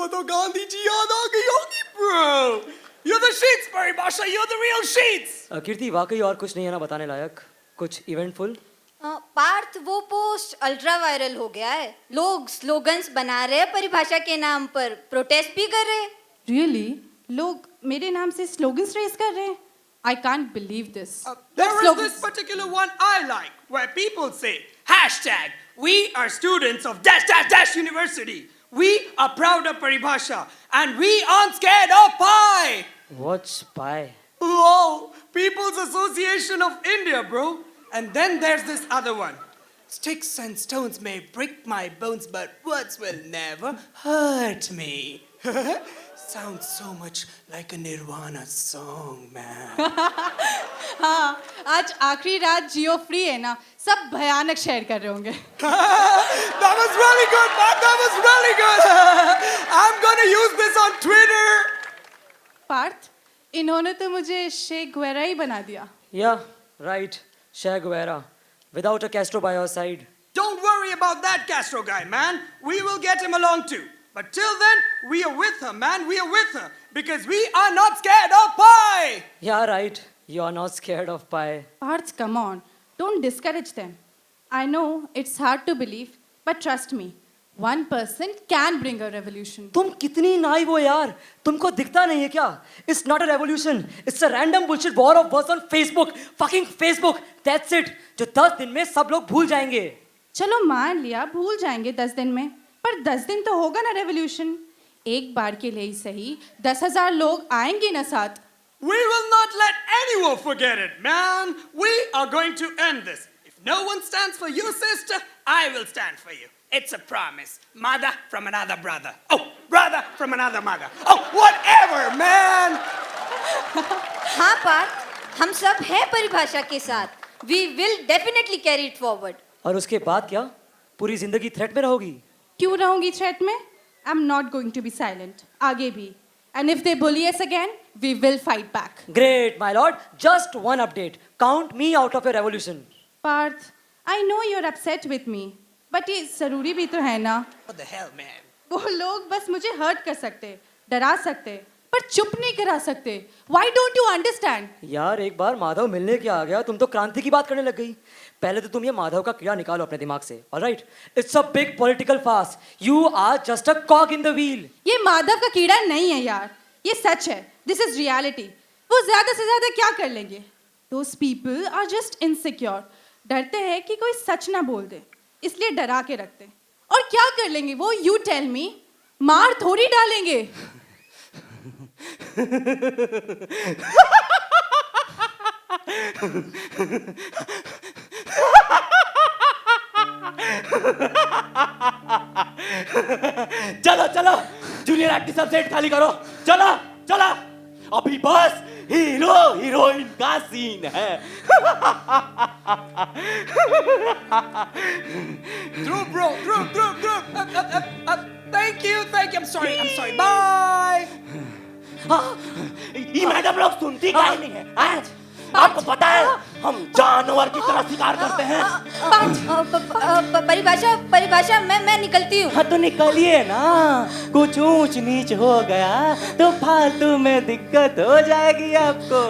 तो गांधी जी याद आ गई होगी, bro. You're the sheets, परिभाषा. You're the real sheets. कीर्ति, वाकई और कुछ नहीं है ना बताने लायक? कुछ इवेंटफुल? पार्थ, वो पोस्ट अल्ट्रा वायरल हो गया है। लोग स्लोगन्स बना रहे हैं परिभाषा के नाम पर, प्रोटेस्ट भी कर रहे हैं। Really? लोग मेरे नाम से स्लोगन्स रेज कर रहे हैं? I can't believe this. There is this particular one I like, where people say, hashtag, we are students of dash dash dash university. We are proud of Paribhasha, and we aren't scared of pie. What's pie? Whoa, People's Association of India, bro. And then there's this other one. Sticks and stones may break my bones, but words will never hurt me. sounds so much like a Nirvana song, man. हाँ, आज आखिरी रात जियो free है ना, सब भयानक share कर रहे होंगे। That was really good, man. That was really good. I'm gonna use this on Twitter. Partha, इन्होंने तो मुझे शे गुवेरा ही बना दिया। Yeah, right. Che Guevara. Without a Castro by your side. Don't worry about that Castro guy, man. We will get him along too. But till then, we are with her, man. We are with her. Because we are not scared of pie. Yeah, right. You're not scared of pie. Parth, come on. Don't discourage them. I know it's hard to believe, but trust me, one person can bring a revolution. तुम कितनी naive हो यार, तुमको दिखता नहीं है क्या? It's not a revolution. It's a random bullshit war of words on Facebook. Fucking Facebook. That's it. जो 10 दिन में सब लोग भूल जाएंगे. चलो मान लिया भूल जाएंगे 10 दिन में, पर 10 दिन तो होगा ना रेवोल्यूशन. एक बार के लिए ही सही 10,000 लोग आएंगे ना साथ. We will not let anyone forget it, man. We are going to end this. If no one stands for you, sister, I will stand for you. It's a promise. Mother from another brother. Oh, brother from another mother. Oh, whatever, man. हाँ पार्थ, हम सब हैं परिभाषा के साथ. We will definitely carry it forward. और उसके बाद क्या? पूरी जिंदगी थ्रेट में रहोगी? क्यों रहूंगी थ्रेट में? I'm not going to be silent. आगे भी. And if they bully us again, we will fight back. Great, my lord. Just one update. Count me out of your revolution. Parth, I know you're upset with me, but ये जरूरी भी तो है ना. What the hell, man? वो लोग बस मुझे हर्ट कर सकते, डरा सकते, पर चुप नहीं करा सकते. Why don't you understand? यार एक बार माधव मिलने के आ गया, तुम तो क्रांति की बात करने लग गई. पहले तो तुम ये माधव का कीड़ा निकालो अपने दिमाग से. Alright? It's a big political farce. You are just a cog in the wheel. ये माधव का कीड़ा नहीं है यार, ये सच है. This is reality. वो ज्यादा से ज्यादा क्या कर लेंगे? Those people are just insecure. डरते हैं कि कोई सच ना बोल दे, इसलिए डरा के रखते. और क्या कर लेंगे वो? You tell me. मार थोड़ी डालेंगे. चलो चलो जूनियर आर्टिस्ट सब सेट खाली करो. चलो चलो अभी बस हीरो हीरोइन का सीन है. Dhruv, bro. Dhruv. Thank you. I'm sorry. Bye. ये मैडम लोग सुनती काहे नहीं है? आज आपको पता है हम जानवर की तरह शिकार करते हैं. परिभाषा मैं निकलती हूँ. हाँ तो निकलिए ना. कुछ ऊंच नीच हो गया तो फालतू में दिक्कत हो जाएगी आपको.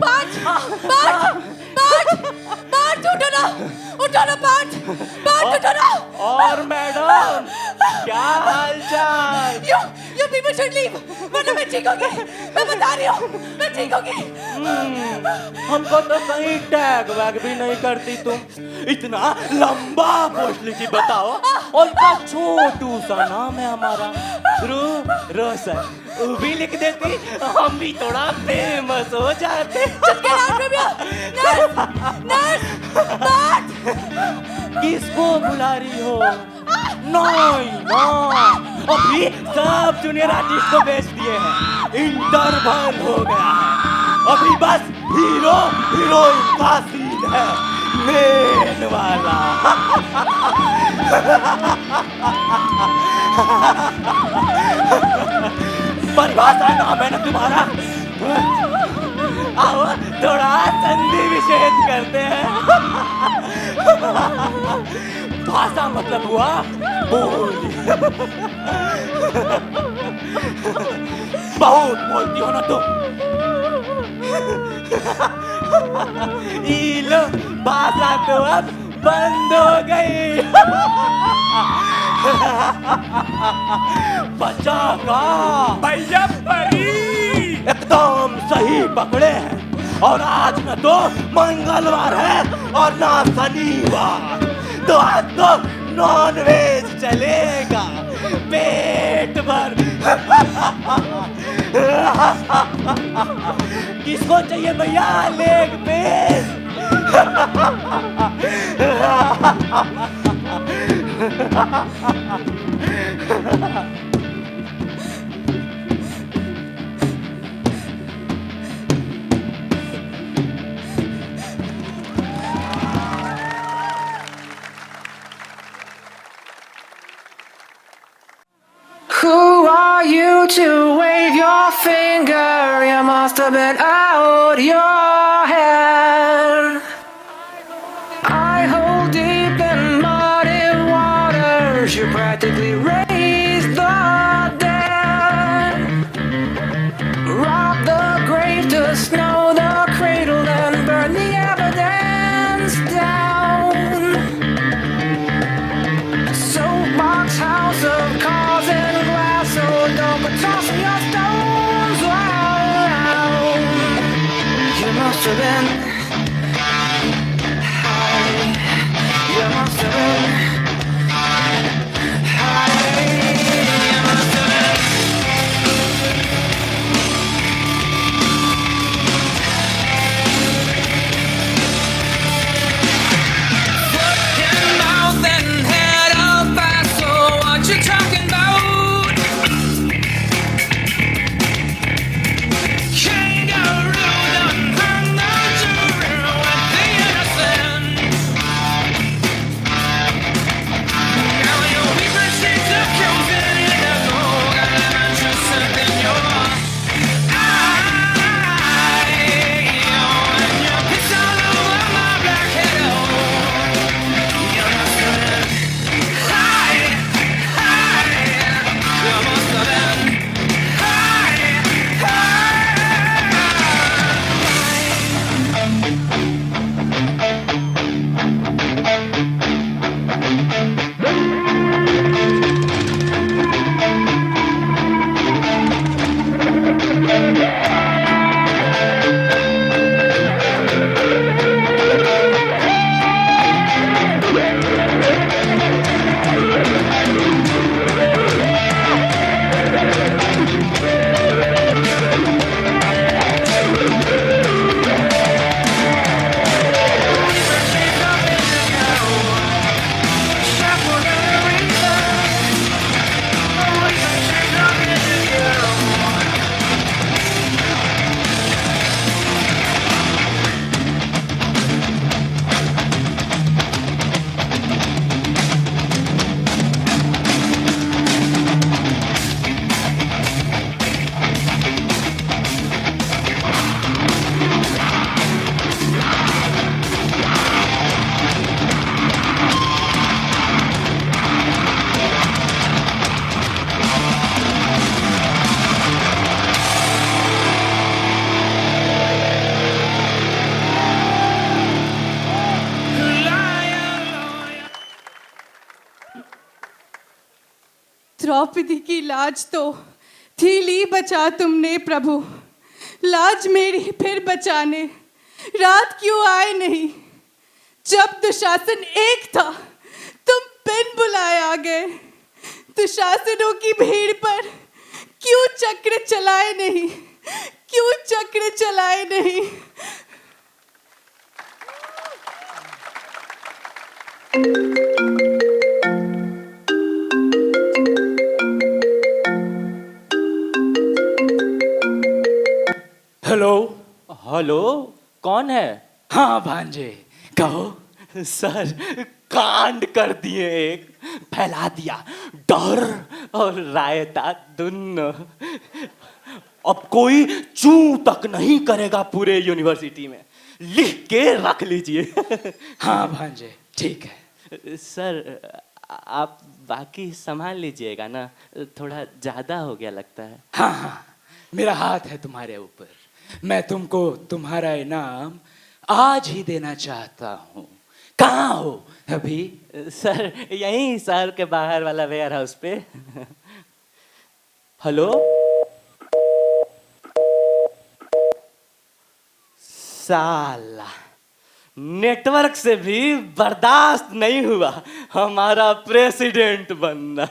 पार्थ उठो ना पार्थ उठो ना. और मैडम क्या हालचाल? You people should leave. वरना मैं ठीक होगी. मैं बता रही हूँ, मैं ठीक होगी. हमको तो कहीं टैग वैग भी नहीं करती तुम. इतना लंबा पोस्ट लिखी बताओ और इतना छोटू सा नाम है हमारा. रोशन वो भी लिख देती, हम भी थोड़ा फेमस हो जाते. किसको बुला रही हो? नहीं अभी सब जूनियर आर्टिस्ट को बेच दिए हैं. इंटरवल हो गया है. अभी बस हीरो हीरोइन का सीन है. मेन वाला. परिभाषा नाम है ना तुम्हारा. आओ थोड़ा संधि विच्छेद करते हैं. भाषा मतलब हुआ बोली. बहुत बोलती हो ना तुम. लो भाषा तो अब बंद हो गई. बचा का भैया परी एकदम सही पकड़े हैं. और आज न तो मंगलवार है और ना शनिवार, तो आज तो नॉन वेज चलेगा पेट भर. किसको चाहिए भैया leg piece? Who are you to wave your finger? You must have been out your head. I hold deep in muddy waters. You practically raised the dead. Rob the grave to snow the cradle and burn the evidence down. Soapbox house of cars and glass, so don't go tossing your stones around. You must have been high. You must have been high. You must have been. Foot and mouth and head up fast, so what you talking about? Kangaroo done hung the jury with the innocent. Now your weeping shades accusing you to go, got lemon juice in your eye, and your piss all over my black head. You must have been high, high. You must have been high, Draupadi की लाज तो थी ली बचा तुमने प्रभु, लाज मेरी फिर बचाने रात क्यों आए नहीं? जब दुशासन एक था तुम बिन बुलाए आ गए, दुशासनों की भीड़ पर क्यों चक्र चलाए नहीं, क्यों चक्र चलाए नहीं? हेलो। हेलो, कौन है? हाँ भांजे, कहो। सर, कांड कर दिए, एक फैला दिया डर और रायता दोनों। अब कोई चू तक नहीं करेगा पूरे यूनिवर्सिटी में, लिख के रख लीजिए। हाँ भांजे, ठीक है। सर, आप बाकी संभाल लीजिएगा ना, थोड़ा ज्यादा हो गया लगता है। हाँ हाँ, मेरा हाथ है तुम्हारे ऊपर, मैं तुमको तुम्हारा इनाम आज ही देना चाहता हूँ। कहाँ हो अभी? सर, यहीं शहर के बाहर वाला वेयर हाउस पे। हेलो, साला नेटवर्क से भी बर्दाश्त नहीं हुआ हमारा प्रेसिडेंट बनना।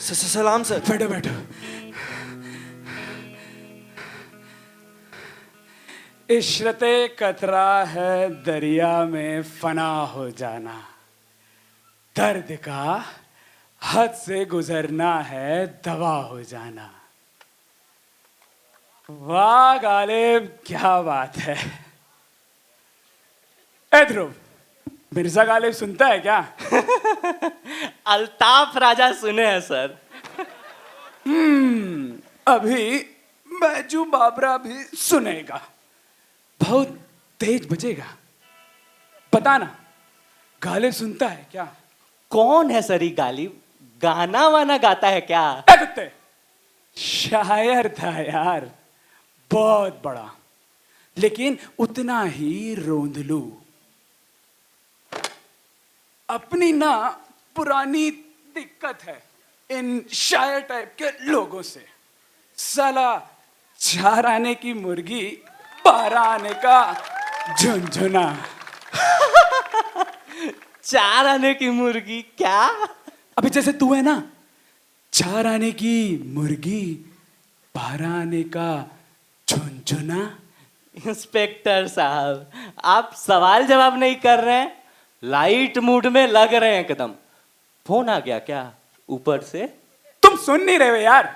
सलाम सर। बैठो बैठो। इशरते कतरा है दरिया में फना हो जाना, दर्द का हद से गुजरना है दवा हो जाना। वाह गालिब, क्या बात है। ए ध्रुव, मिर्जा गालिब सुनता है क्या? अल्ताफ राजा सुने हैं सर। अभी बैजू बाबरा भी सुनेगा, बहुत तेज बजेगा। पता ना गालिब सुनता है क्या? कौन है सर ये गालिब? गाना वाना गाता है क्या? ए कुत्ते, शायर था यार, बहुत बड़ा, लेकिन उतना ही रोंदलू। अपनी ना पुरानी दिक्कत है इन शायर टाइप के लोगों से। साला 4 आने की मुर्गी 12 आने का झुनझुना। 4 आने की मुर्गी क्या? अभी जैसे तू है ना, 4 आने की मुर्गी 12 आने का झुनझुना। इंस्पेक्टर साहब, आप सवाल जवाब नहीं कर रहे हैं, लाइट मूड में लग रहे हैं एकदम। फोन आ गया क्या ऊपर से? तुम सुन नहीं रहे हो यार,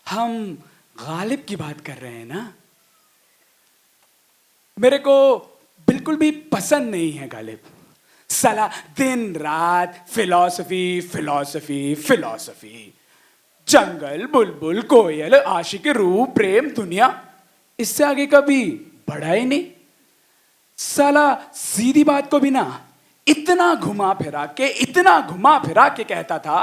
हम गालिब की बात कर रहे हैं ना। मेरे को बिल्कुल भी पसंद नहीं है गालिब। साला दिन रात फिलॉसफी फिलॉसफी फिलॉसफी, जंगल बुलबुल कोयल आशिक रूह प्रेम दुनिया, इससे आगे कभी बढ़ा ही नहीं। साला सीधी बात को भी ना इतना घुमा फिरा के कहता था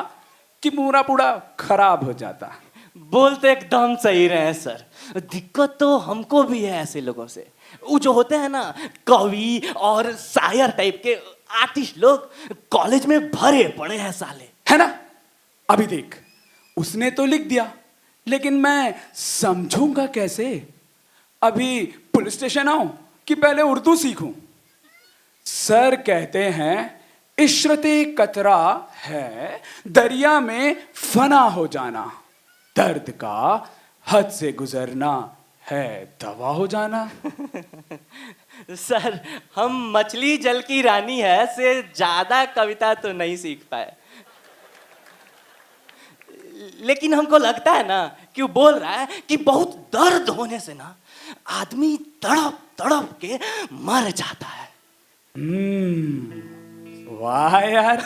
कि पूरा पूरा खराब हो जाता। बोलते एकदम सही रहे हैं सर। दिक्कत तो हमको भी है ऐसे लोगों से। वो जो होते हैं ना कवि और शायर टाइप के आर्टिस्ट लोग, कॉलेज में भरे पड़े हैं साले, है ना। अभी देख, उसने तो लिख दिया, लेकिन मैं समझूंगा कैसे? अभी पुलिस स्टेशन आऊं कि पहले उर्दू सीखूं? सर कहते हैं इशरते कतरा है दरिया में फना हो जाना, दर्द का हद से गुजरना है दवा हो जाना। सर, हम मछली जल की रानी है से ज्यादा कविता तो नहीं सीख पाए, लेकिन हमको लगता है ना कि वो बोल रहा है कि बहुत दर्द होने से ना आदमी तड़प तड़प के मर जाता है। वाह यार,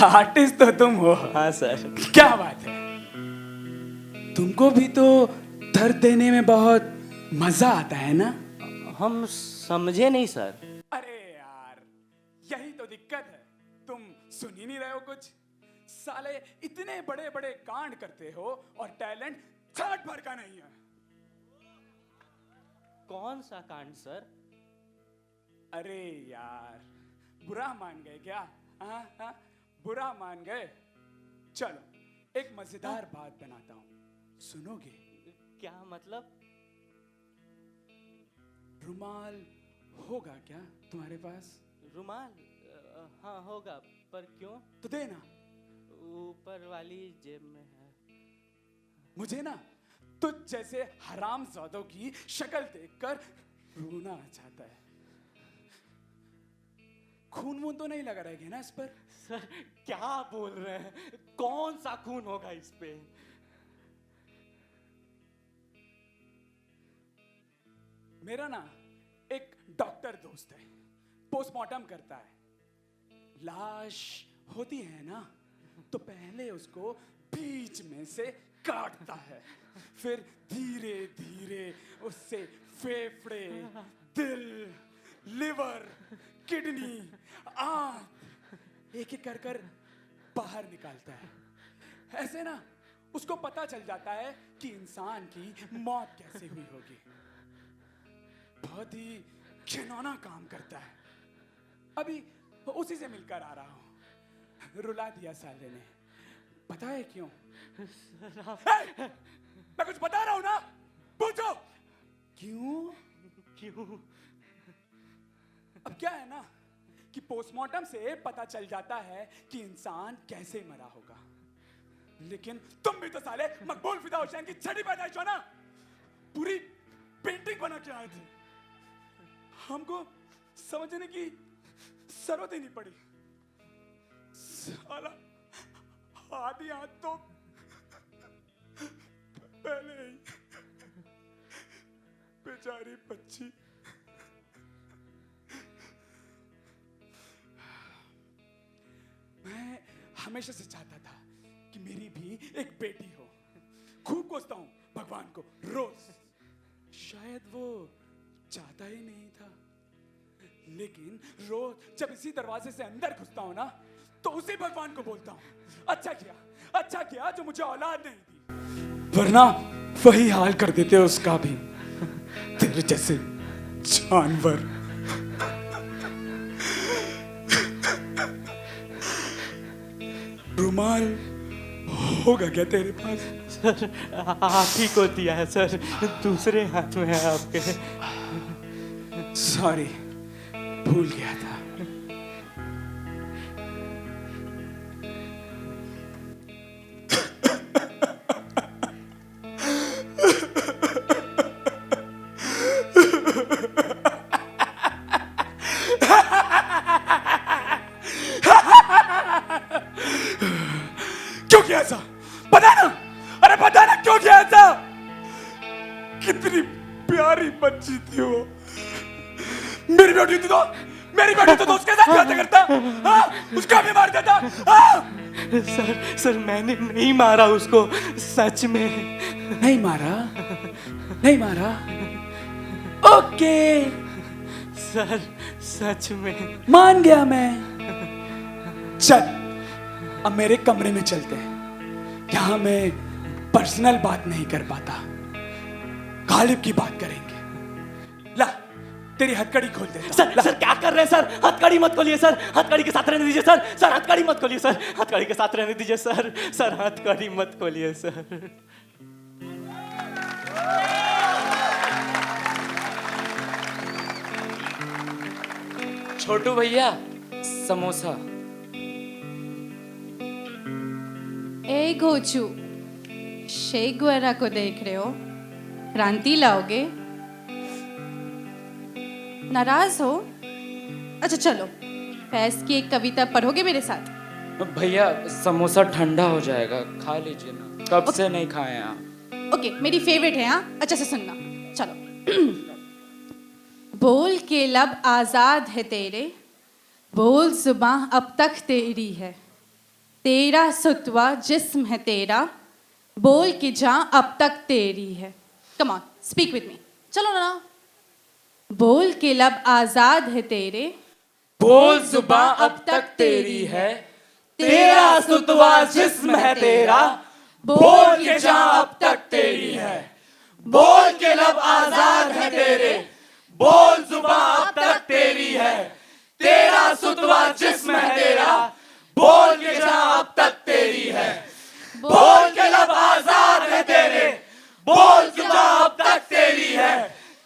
आर्टिस्ट तो तुम हो। हाँ सर। क्या बात है, तुमको भी तो दर्द देने में बहुत मजा आता है ना? हम समझे नहीं सर। अरे यार, यही तो दिक्कत है, तुम सुन ही नहीं रहे हो कुछ। साले इतने बड़े बड़े कांड करते हो और टैलेंट छाट भर का नहीं है। कौन सा कांड सर? अरे यार, बुरा मान गए क्या? हाँ, बुरा मान गए। चलो एक मजेदार बात बनाता हूँ, सुनोगे? क्या मतलब? रुमाल होगा क्या तुम्हारे पास? रुमाल? हाँ होगा, पर क्यों? तो देना। ऊपर वाली जेब में है। मुझे ना तुझ जैसे हरामजादों की शक्ल देखकर रोना आ जाता है। खून वून तो नहीं लगा रहेगा ना इस पर? सर क्या बोल रहे हैं, कौन सा खून होगा इस पे? मेरा ना एक डॉक्टर दोस्त है, पोस्टमार्टम करता है। लाश होती है ना, तो पहले उसको बीच में से काटता है, फिर धीरे धीरे उससे फेफड़े, दिल, लिवर, किडनी, आंत एक एक कर कर बाहर निकालता है। ऐसे ना उसको पता चल जाता है कि इंसान की मौत कैसे हुई होगी। बहुत ही घिनौना काम करता है। अभी उसी से मिलकर आ रहा हूं। रुला दिया साले ने, पता है क्यों? मैं कुछ बता रहा हूं ना, पूछो क्यों? क्यों? अब क्या है ना कि पोस्टमार्टम से पता चल जाता है कि इंसान कैसे मरा होगा, लेकिन तुम भी तो साले मकबूल फिदा हुसैन की छठी पैदाइश हो ना, पूरी पेंटिंग बना के आए थे, हमको समझने की जरूरत ही नहीं पड़ी। साला आधी हाथ तो पहले ही बेचारी बच्ची। मैं हमेशा से चाहता था कि मेरी भी एक बेटी हो। खूब कोसता हूं भगवान को रोज, शायद वो चाहता ही नहीं था, लेकिन रोज जब इसी दरवाजे से अंदर घुसता हूं ना, तो उसी भगवान को बोलता हूं, अच्छा किया जो मुझे औलाद नहीं दी, वरना वही हाल कर देते उसका भी, तेरे जैसे जानवर। रुमाल होगा क्या तेरे पास? सर आप ही को दिया है सर, दूसरे हाथ में है आपके। सॉरी, भूल गया था। क्यों किया ऐसा? बता ना, अरे बता ना क्यों किया ऐसा? कितनी प्यारी बच्ची थी वो, मेरी बेटी थी तो उसके साथ क्या करता? हाँ? उसका भी मार देता? हाँ? सर मैंने नहीं मारा उसको, सच में नहीं मारा। ओके सर, सच में मान गया मैं। चल अब मेरे कमरे में चलते हैं, यहाँ मैं पर्सनल बात नहीं कर पाता, गालिब की बात करेंगे। ला तेरी हथकड़ी खोल दे। सर क्या कर रहे हैं सर? हथकड़ी मत खोलिए सर, हथकड़ी के साथ रहने दीजिए सर, हथकड़ी मत खोलिए सर, हथकड़ी के साथ रहने दीजिए सर, हथकड़ी मत खोलिए सर। छोटू भैया समोसा। ए गोचू, शेख गुएरा को देख रहे हो? क्रांति लाओगे? नाराज हो? अच्छा चलो, फैज की एक कविता पढ़ोगे मेरे साथ? भैया समोसा ठंडा हो जाएगा, खा लीजिए ना, कब से नहीं खाए आप। ओके, मेरी फेवरेट है। हाँ, अच्छा से सुनना, चलो। बोल के लब आजाद है तेरे, बोल जुबां अब तक तेरी है, तेरा सुतवा जिस्म है तेरा, बोल के जां अब तक तेरी है। Come on, speak with me, चलो ना। बोल के लब आजाद है तेरे, बोल जुबां अब तक तेरी है, तेरा सुतवा जिस्म है तेरा, बोल के जां अब तक तेरी है। बोल के लब आजाद है तेरे, बोल जुबां अब तक तेरी है, तेरा सुतवा जिस्म है तेरा, बोल के जां अब तक तेरी है। बोल के लब आजाद है तेरे, बोल जुबां अब तक तेरी है,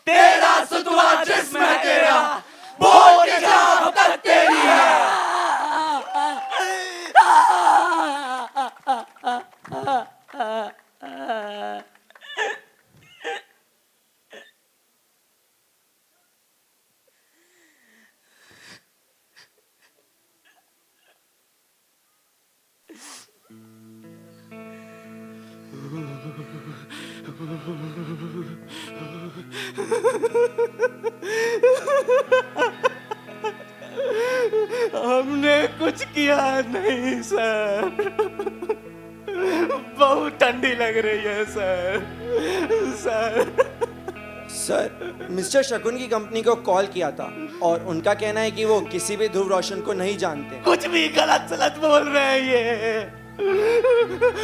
तेरा सुतवा जिस्म है तेरा, बोल के जां अब तक तेरी है। हमने कुछ किया नहीं सर, बहुत ठंडी लग रही है सर। सर, मिस्टर शकुन की कंपनी को कॉल किया था और उनका कहना है कि वो किसी भी ध्रुव रोशन को नहीं जानते। कुछ भी गलत सलत बोल रहे हैं ये,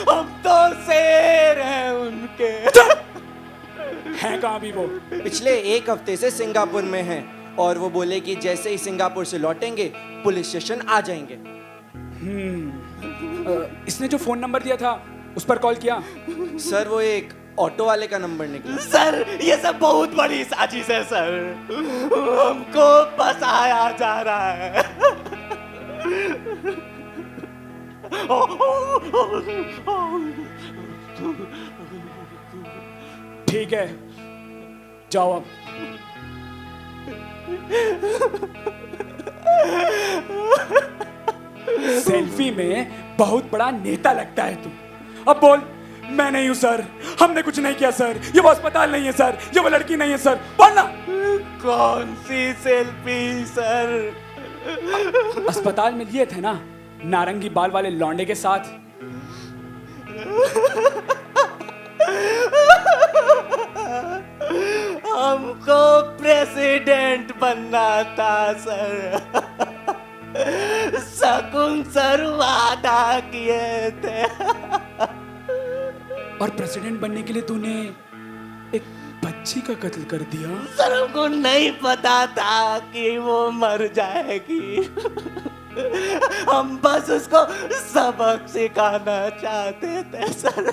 हम तो शेर हैं उनके। हैं कहाँ भी वो? पिछले एक हफ्ते से सिंगापुर में हैं और वो बोले कि जैसे ही सिंगापुर से लौटेंगे पुलिस स्टेशन आ जाएंगे। इसने जो फोन नंबर दिया था उस पर कॉल किया? सर वो एक ऑटो वाले का नंबर निकला। सर ये सब बहुत बड़ी साजिश है सर, हमको फंसाया जा रहा है। ठीक है, जाओ अब। सेल्फी में बहुत बड़ा नेता लगता है तू। अब बोल, मैं नहीं हूं सर, हमने कुछ नहीं किया सर, ये वो अस्पताल नहीं है सर, ये वो लड़की नहीं है सर, बोलना। कौन सी सेल्फी सर? अस्पताल में लिए थे ना नारंगी बाल वाले लौंडे के साथ। हमको प्रेसिडेंट बनना था सर। शकुन सर वादा किए थे। और प्रेसिडेंट बनने के लिए तूने एक बच्ची का कत्ल कर दिया। सर हमको नहीं पता था कि वो मर जाएगी। हम बस उसको सबक सिखाना चाहते थे सर।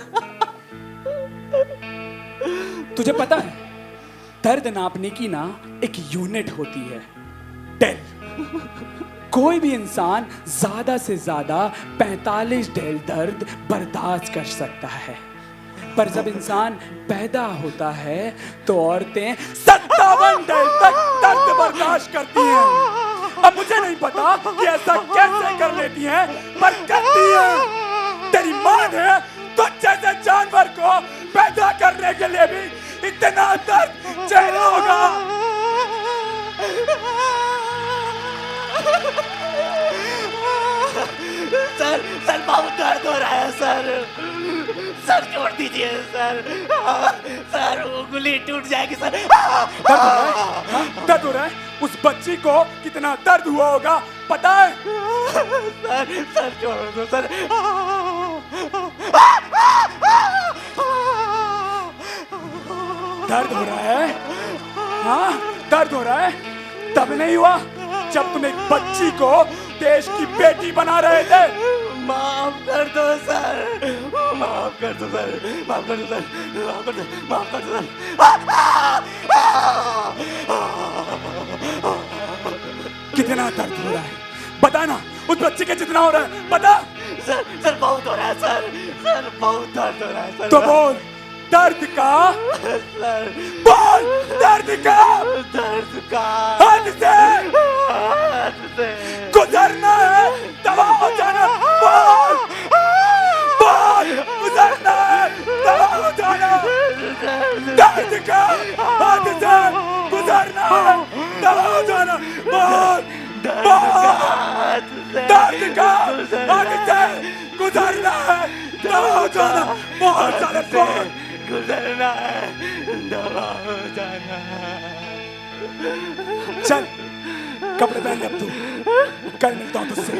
तुझे पता है दर्द नापने की ना एक यूनिट होती है, डेल। कोई भी इंसान ज्यादा से ज्यादा 45 डेल दर्द बर्दाश्त कर सकता है, पर जब इंसान पैदा होता है तो औरतें 57 डेल तक दर्द बर्दाश्त करती हैं। अब मुझे नहीं पता कि ऐसा कैसे कर लेती हैं, पर करती हैं। तेरी मां ने तुझ जैसे जानवर को पैदा करने के लिए भी इतना दर्द झेला होगा। सर सर बहुत दर्द हो रहा है सर। सर छोड़ दीजिए सर। सर उंगली टूट जाएगी सर। दर्द हो रहा है? उस बच्ची को कितना दर्द हुआ होगा पता है? सर सर छोड़ दो सर। दर्द हो रहा है? हाँ दर्द हो रहा है? तब नहीं हुआ जब तुम एक बच्ची को देश की बेटी बना रहे थे। माफ कर दो सर, माफ कर दो सर, माफ कर दो सर, माफ कर दो, माफ कर दो सर। कितना दर्द हो रहा है बता ना, उस बच्ची के जितना हो रहा है बता। सर सर बहुत हो रहा है सर, सर बहुत दर्द हो रहा है सर। तो बोल दर्द का, सर बोल दर्द का, दर्द का हद से गुजरना है, दवा हो जाना। बोल बोल गुजरना है, दवा हो जाना। दर्द का हद से गुजरना है, दवा हो जाना। बोल दर्द का हद से गुजरना है, दवा हो जाना। बहुत सारे बोल गुजरना है, दवा हो जाना। चल कपड़े पहन ले अब तू, कल मिलता हूं तुझसे।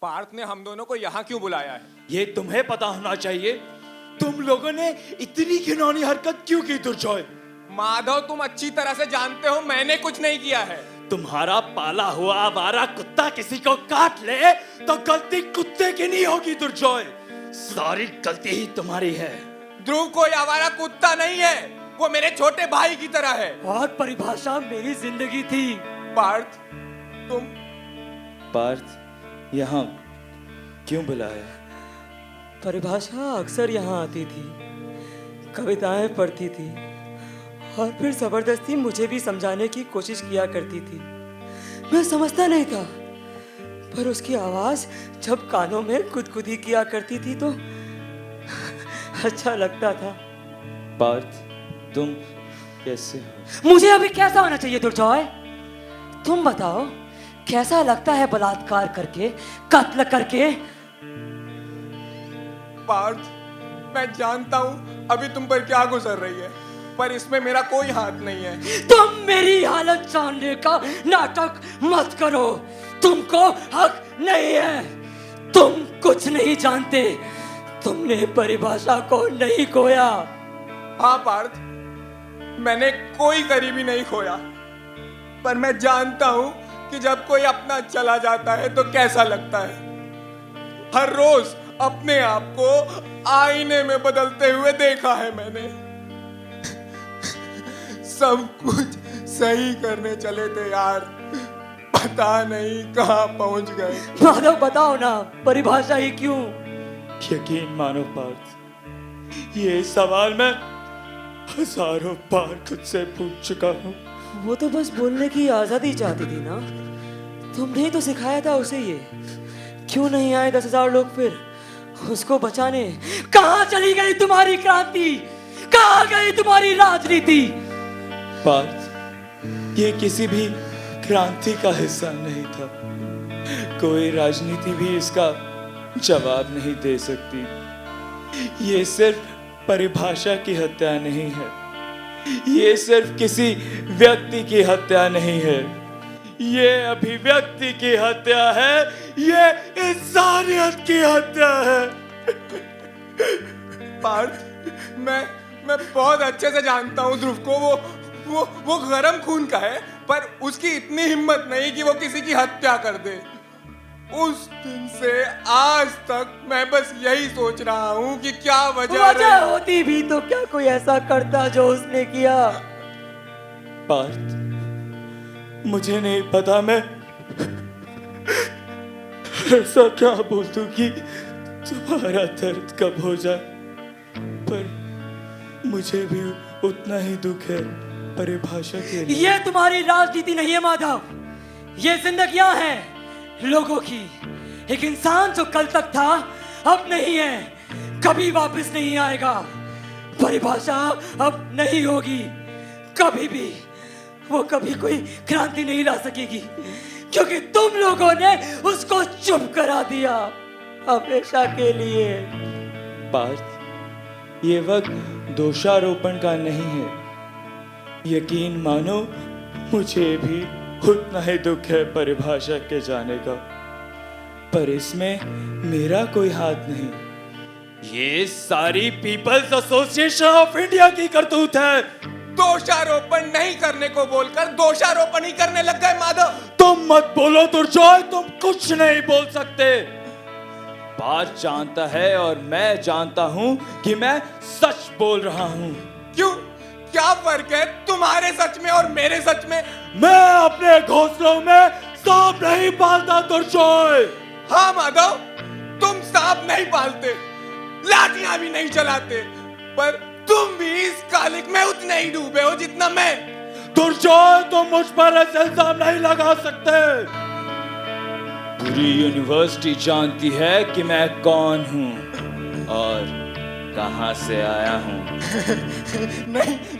पार्थ ने हम दोनों को यहाँ क्यों बुलाया है? ये तुम्हें पता होना चाहिए। तुम लोगों ने इतनी घिनौनी हरकत क्यों की दुर्जोय? माधव तुम अच्छी तरह से जानते हो मैंने कुछ नहीं किया है। तुम्हारा पाला हुआ आवारा कुत्ता किसी को काट ले तो गलती कुत्ते की नहीं होगी दुर्जोय, सारी गलती ही तुम्हारी है। ध्रुव कोई आवारा कुत्ता नहीं है, वो मेरे छोटे भाई की तरह है। और परिभाषा मेरी जिंदगी थी। पार्थ तुम पार्थ यहाँ क्यों बुलाया? परिभाषा अक्सर यहाँ आती थी, कविताएं पढ़ती थी और फिर जबरदस्ती मुझे भी समझाने की कोशिश किया करती थी। मैं समझता नहीं था, पर उसकी आवाज जब कानों में गुदगुदी किया करती थी तो अच्छा लगता था। पार्थ तुम कैसे हो? मुझे अभी कैसा होना चाहिए दुर्जोय? तुम बताओ, कैसा लगता है बलात्कार करके, कत्ल करके? पार्थ मैं जानता हूँ अभी तुम पर क्या गुजर रही है, पर इसमें मेरा कोई हाथ नहीं है। तुम मेरी हालत जानने का नाटक मत करो, तुमको हक नहीं है। तुम कुछ नहीं जानते, तुमने परिभाषा को नहीं खोया। हाँ पार्थ, मैंने कोई करीबी नहीं खोया, पर मैं जानता हूं कि जब कोई अपना चला जाता है तो कैसा लगता है। हर रोज अपने आप को आईने में बदलते हुए देखा है मैंने। सब कुछ सही करने चले थे यार, पता नहीं कहां पहुंच गए। माधव बताओ ना, परिभाषा ही क्यों? यकीन मानो पार्थ, ये सवाल मैं हजारों बार खुद से पूछ चुका हूँ। वो तो बस बोलने की आजादी चाहती थी ना, तुमने ही तो सिखाया था उसे ये। क्यों नहीं आए 10,000 लोग फिर उसको बचाने? कहाँ चली गई तुम्हारी क्रांति? कहाँ गई तुम्हारी राजनीति? पार्थ, ये किसी भी क्रांति का हिस्सा नहीं था। कोई राजनीति भी इसका जवाब नहीं दे सकती। ये सिर्फ परिभाषा की हत्या नहीं है, ये सिर्फ किसी व्यक्ति की हत्या नहीं है, ये अभिव्यक्ति की हत्या है, ये इंसानियत की हत्या है। पार्थ, मैं बहुत अच्छे से जानता हूँ ध्रुव को। वो गरम खून का है, पर उसकी इतनी हिम्मत नहीं कि वो किसी की हत्या कर दे। उस दिन से आज तक मैं बस यही सोच रहा हूँ कि क्या वजह होती भी तो क्या कोई ऐसा करता जो उसने किया। पार्थ, मुझे नहीं पता मैं ऐसा क्या बोल दूं कि तुम्हारा दर्द कब हो जाए, पर मुझे भी उतना ही दुख है परिभाषा के लिए। ये तुम्हारी राजनीति नहीं है माधव, ये जिंदगियां हैं लोगों की। एक इंसान जो कल तक था अब नहीं है, कभी वापस नहीं आएगा। परिभाषा अब नहीं होगी कभी भी। वो कभी कोई क्रांति नहीं ला सकेगी, क्योंकि तुम लोगों ने उसको चुप करा दिया हमेशा के लिए। पार्थ, ये वक्त दोषारोपण का नहीं है। यकीन मानो, मुझे भी उतना ही दुख है परिभाषा के जाने का, पर इसमें मेरा कोई हाथ नहीं। ये सारी पीपल्स एसोसिएशन ऑफ इंडिया की करतूत है। दोषारोपण नहीं करने को बोलकर दोषारोपण ही करने लग गए माधव। तुम मत बोलो दुर्जोय, तुम कुछ नहीं बोल सकते। पार्थ जानता है और मैं जानता हूं कि मैं सच बोल रहा हूं। क्यों? क्या फर्क है तुम्हारे सच में और मेरे सच में? मैं अपने घोंसलों में सांप नहीं पालता दुर्जोय। हाँ माधव, तुम सांप नहीं पालते, लाठियां भी नहीं चलाते, पर तुम भी इस कालिक में उतने ही डूबे हो जितना मैं। दुर्जोय, तुम मुझ पर ऐसे इल्जाम नहीं लगा सकते। पूरी यूनिवर्सिटी जानती है कि मैं कौन हूँ और कहां से आया हूं।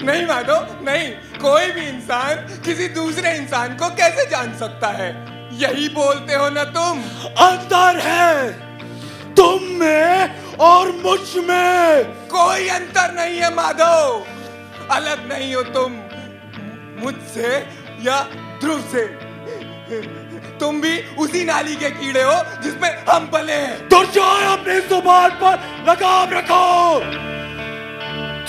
नहीं माधव, नहीं। कोई भी इंसान किसी दूसरे इंसान को कैसे जान सकता है? यही बोलते हो ना तुम। अंतर है तुम में और मुझ में। कोई अंतर नहीं है माधव। अलग नहीं हो तुम मुझसे या ध्रुव से। तुम भी उसी नाली के कीड़े हो जिसमें हम पले हैं। दुर्जोय, अपनी जुबान पर लगाम रखो।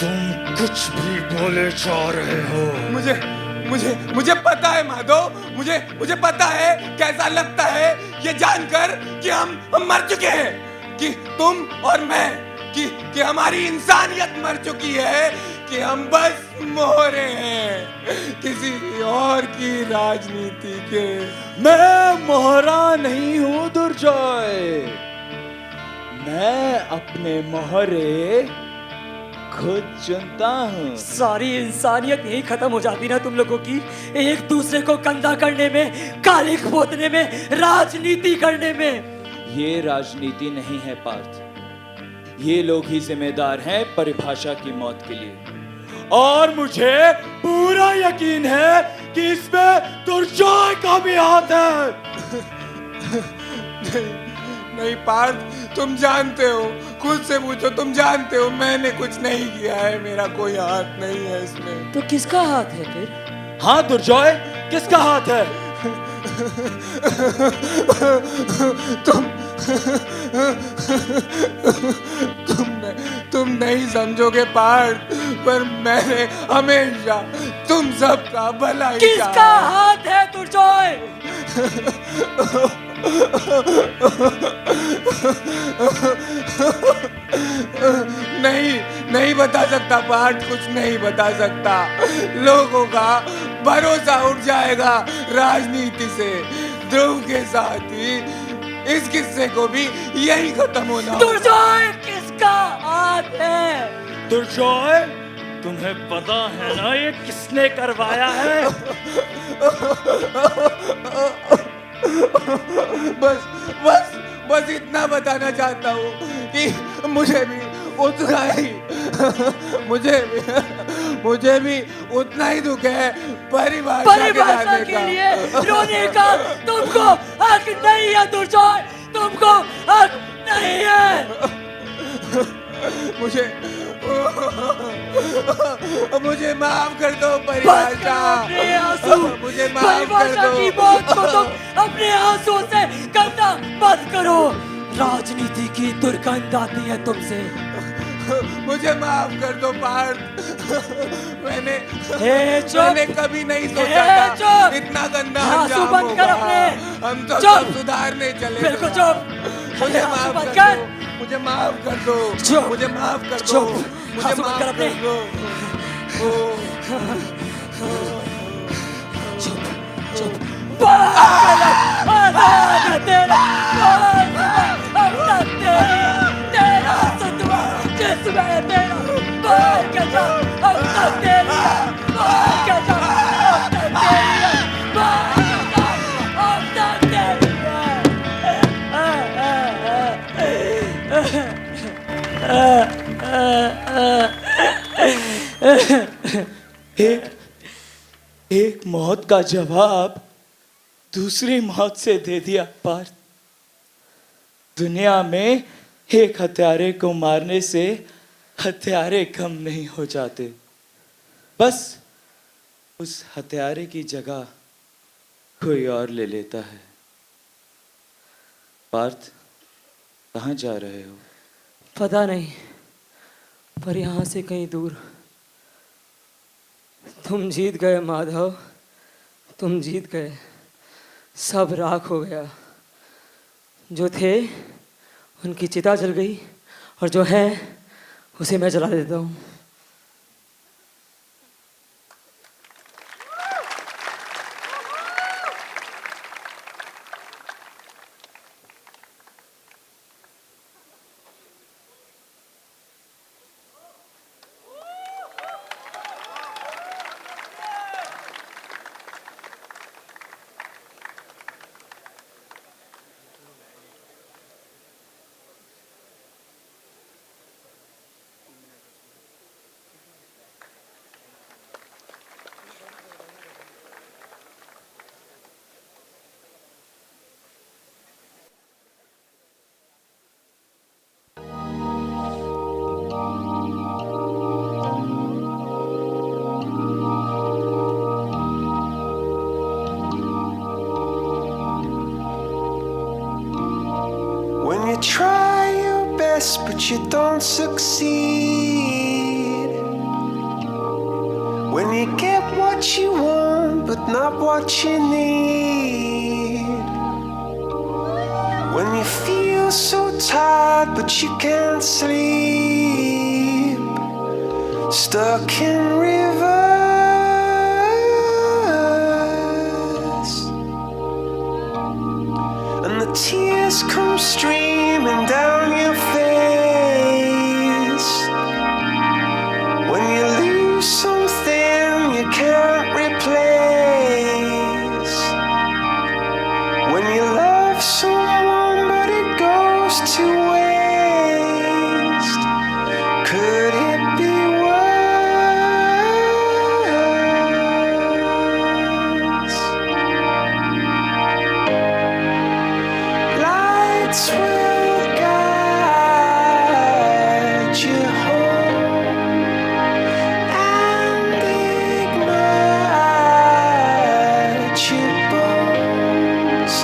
तुम कुछ भी बोले जा रहे हो। मुझे पता है माधव, मुझे पता है कैसा लगता है ये जानकर कि हम मर चुके हैं, कि तुम और मैं, कि हमारी इंसानियत मर चुकी है, कि हम बस मोहरे हैं किसी और की राजनीति के। मैं मोहरा नहीं हूं दुर्जोय, मैं अपने मोहरे खुद चुनता हूँ। सारी इंसानियत यही खत्म हो जाती ना तुम लोगों की, एक दूसरे को गंदा करने में, कालिख पोतने में, राजनीति करने में। ये राजनीति नहीं है पार्थ, ये लोग ही जिम्मेदार हैं परिभाषा की मौत के लिए, और मुझे पूरा यकीन है कि इसमें दुर्जोय का भी हाथ है। नहीं पार्थ, तुम जानते हो, खुद से पूछो, तुम जानते हो मैंने कुछ नहीं किया है, मेरा कोई हाथ नहीं है इसमें। तो किसका हाथ है फिर? हाँ दुर्जोय, किसका हाथ है? तुम नहीं समझोगे पार्थ, पर मैंने हमेशा तुम सबका भला ही किसका चाहा। हाथ है दुर्जोय? नहीं नहीं बता सकता पार्थ, कुछ नहीं बता सकता। लोगों का भरोसा उठ जाएगा राजनीति से। ध्रुव के साथ ही इस किस्से को भी यही खत्म होना होगा। दुर्जोय किसका हाथ है? दुर्जोय, तुम्हें पता है ना ये किसने करवाया है? बस बस बस इतना बताना चाहता हूँ कि मुझे भी उतना ही मुझे भी उतना ही दुख है परिभाषा के लिए रोने का तुमको हक नहीं है दुर्जोय, तुमको हक नहीं है। मुझे माफ कर दो परिभाषा, मुझे माफ कर दो। की मौत को तुम अपने आंसुओं से गंदा मत करो। राजनीति की दुर्गंध आती है तुमसे। मुझे माफ कर दो पार्थ। मैंने कभी नहीं सोचा था इतना गंदा अंजाम होगा। हम तो सब सुधारने चले। बिल्कुल चुप। मुझे माफ कर दो, मुझे माफ कर दो, मुझे माफ कर दो, मुझे माफ कर दो। एक मौत का जवाब दूसरी मौत से दे दिया पार्थ। दुनिया में एक हत्यारे को मारने से हत्यारे कम नहीं हो जाते, बस उस हत्यारे की जगह कोई और ले लेता है। पार्थ, कहाँ जा रहे हो? पता नहीं, पर यहाँ से कहीं दूर। तुम जीत गए माधव, तुम जीत गए। सब राख हो गया। जो थे उनकी चिता जल गई, और जो है उसे मैं जला देता हूँ। When you try your best but you don't succeed, when you get what you want but not what you need, when you feel so tired but you can't sleep, stuck in reverse, and the tears come streaming down your face. When you lose something you can't replace. When you love someone but it goes to waste. Could it be worse? Lights will guide you home and ignite your bones,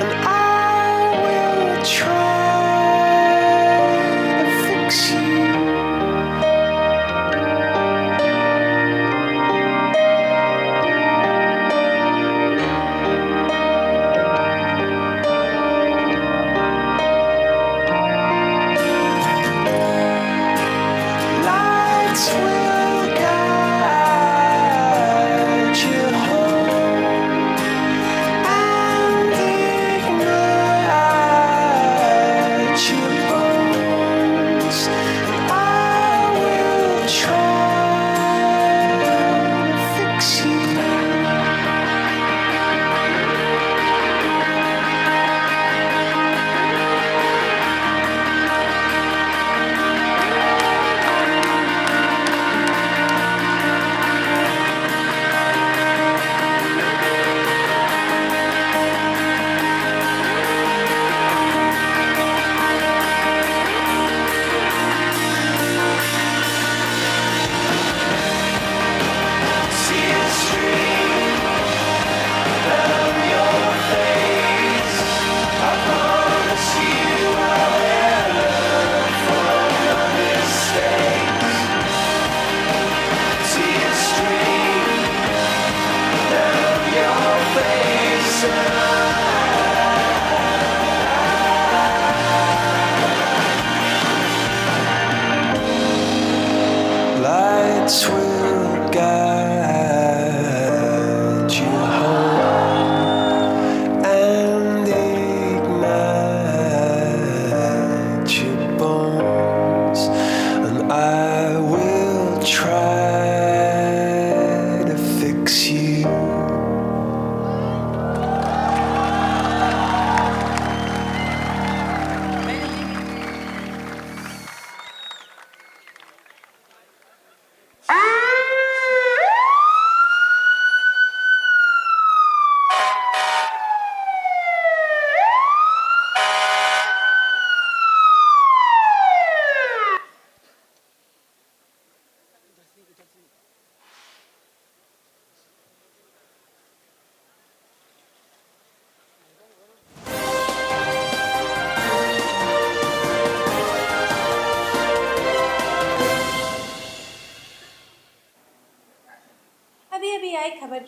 and I will try to fix you.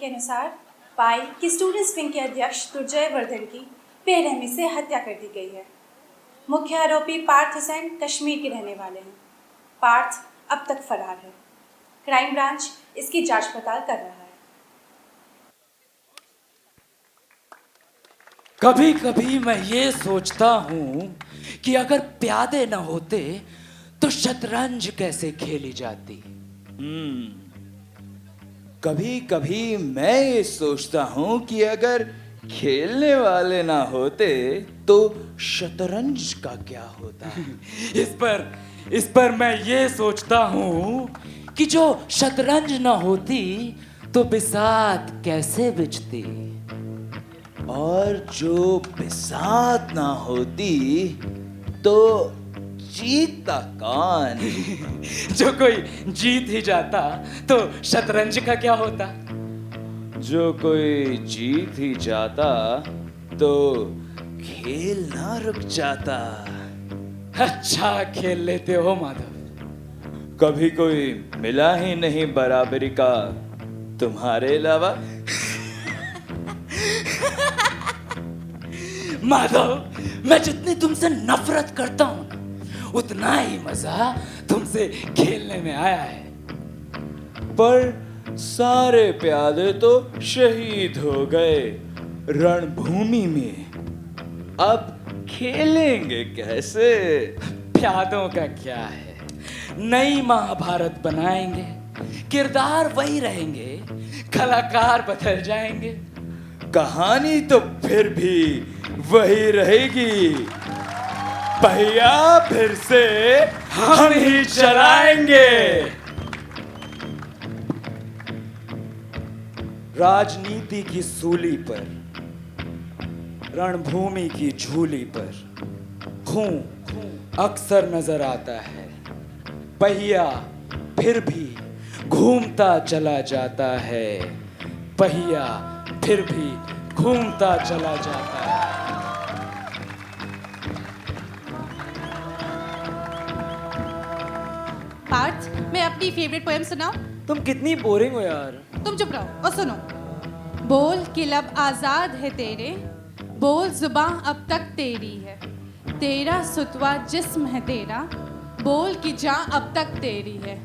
के अनुसार पाई कि students wing के अध्यक्ष दुर्जय वर्धन की बेरहमी से हत्या कर दी गई है। मुख्य आरोपी पार्थ हुसैन कश्मीर के रहने वाले हैं। पार्थ अब तक फरार है। क्राइम ब्रांच इसकी जांच पड़ताल कर रहा है। कभी कभी मैं ये सोचता हूं कि अगर प्यादे न होते तो शतरंज कैसे खेली जाती। कभी कभी मैं ये सोचता हूं कि अगर खेलने वाले ना होते तो शतरंज का क्या होता। इस पर मैं ये सोचता हूँ कि जो शतरंज ना होती तो बिसात कैसे बिचती, और जो बिसात ना होती तो जीतता कौन। जो कोई जीत ही जाता तो शतरंज का क्या होता। जो कोई जीत ही जाता तो खेल ना रुक जाता। अच्छा खेल लेते हो माधव। कभी कोई मिला ही नहीं बराबरी का तुम्हारे अलावा। माधव, मैं जितनी तुमसे नफरत करता हूं उतना ही मजा तुमसे खेलने में आया है। पर सारे प्यादे तो शहीद हो गए रणभूमि में, अब खेलेंगे कैसे। प्यादों का क्या है, नई महाभारत बनाएंगे, किरदार वही रहेंगे, कलाकार बदल जाएंगे, कहानी तो फिर भी वही रहेगी। पहिया फिर से हम ही चलाएंगे। राजनीति की सूली पर, रणभूमि की झूली पर खूं अक्सर नजर आता है। पहिया फिर भी घूमता चला जाता है। पहिया फिर भी घूमता चला जाता है। पार्थ, मैं अपनी फेवरेट पोएम सुनाऊं? तुम कितनी बोरिंग हो यार। तुम चुप रहो और सुनो। बोल कि लब आजाद है तेरे, बोल जुबां अब तक तेरी है, तेरा सुतवा जिस्म है तेरा, बोल कि जां अब तक तेरी है।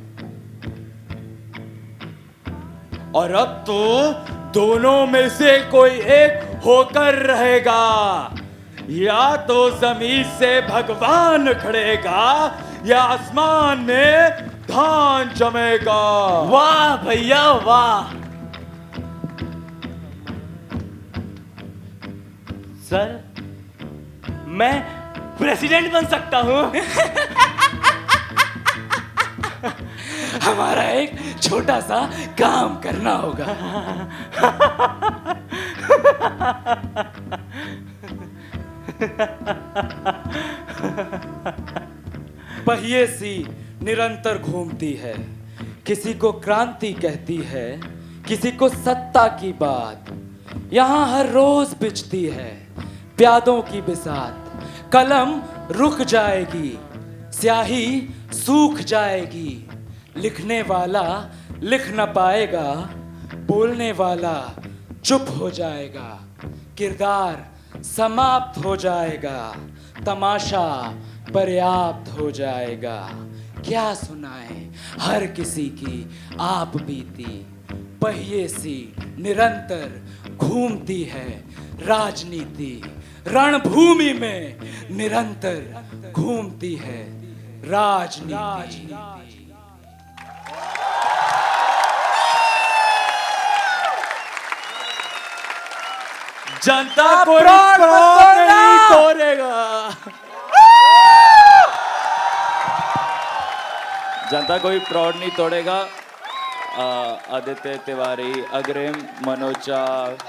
और अब तो दोनों में से कोई एक होकर रहेगा, या तो जमीन से भगवान खड़ेगा या आसमान में धान जमेगा। वाह भैया वाह। सर, मैं प्रेसिडेंट बन सकता हूँ। हमारा एक छोटा सा काम करना होगा। पहिए सी निरंतर घूमती है, किसी को क्रांति कहती है, किसी को सत्ता की बात। यहाँ हर रोज बिछती है प्यादों की बिसात। कलम रुक जाएगी, स्याही सूख जाएगी, लिखने वाला लिख न पाएगा, बोलने वाला चुप हो जाएगा, किरदार समाप्त हो जाएगा, तमाशा पर्याप्त हो जाएगा। क्या सुनाए हर किसी की आप बीती। पहिए सी निरंतर घूमती है राजनीति, रणभूमि में निरंतर घूमती है राजनीति। जनता को नहीं तोड़ेगा। जनता कोई प्राउड नहीं तोड़ेगा। आदित्य तिवारी, अग्रिम Manoja,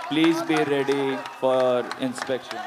please be ready for inspection.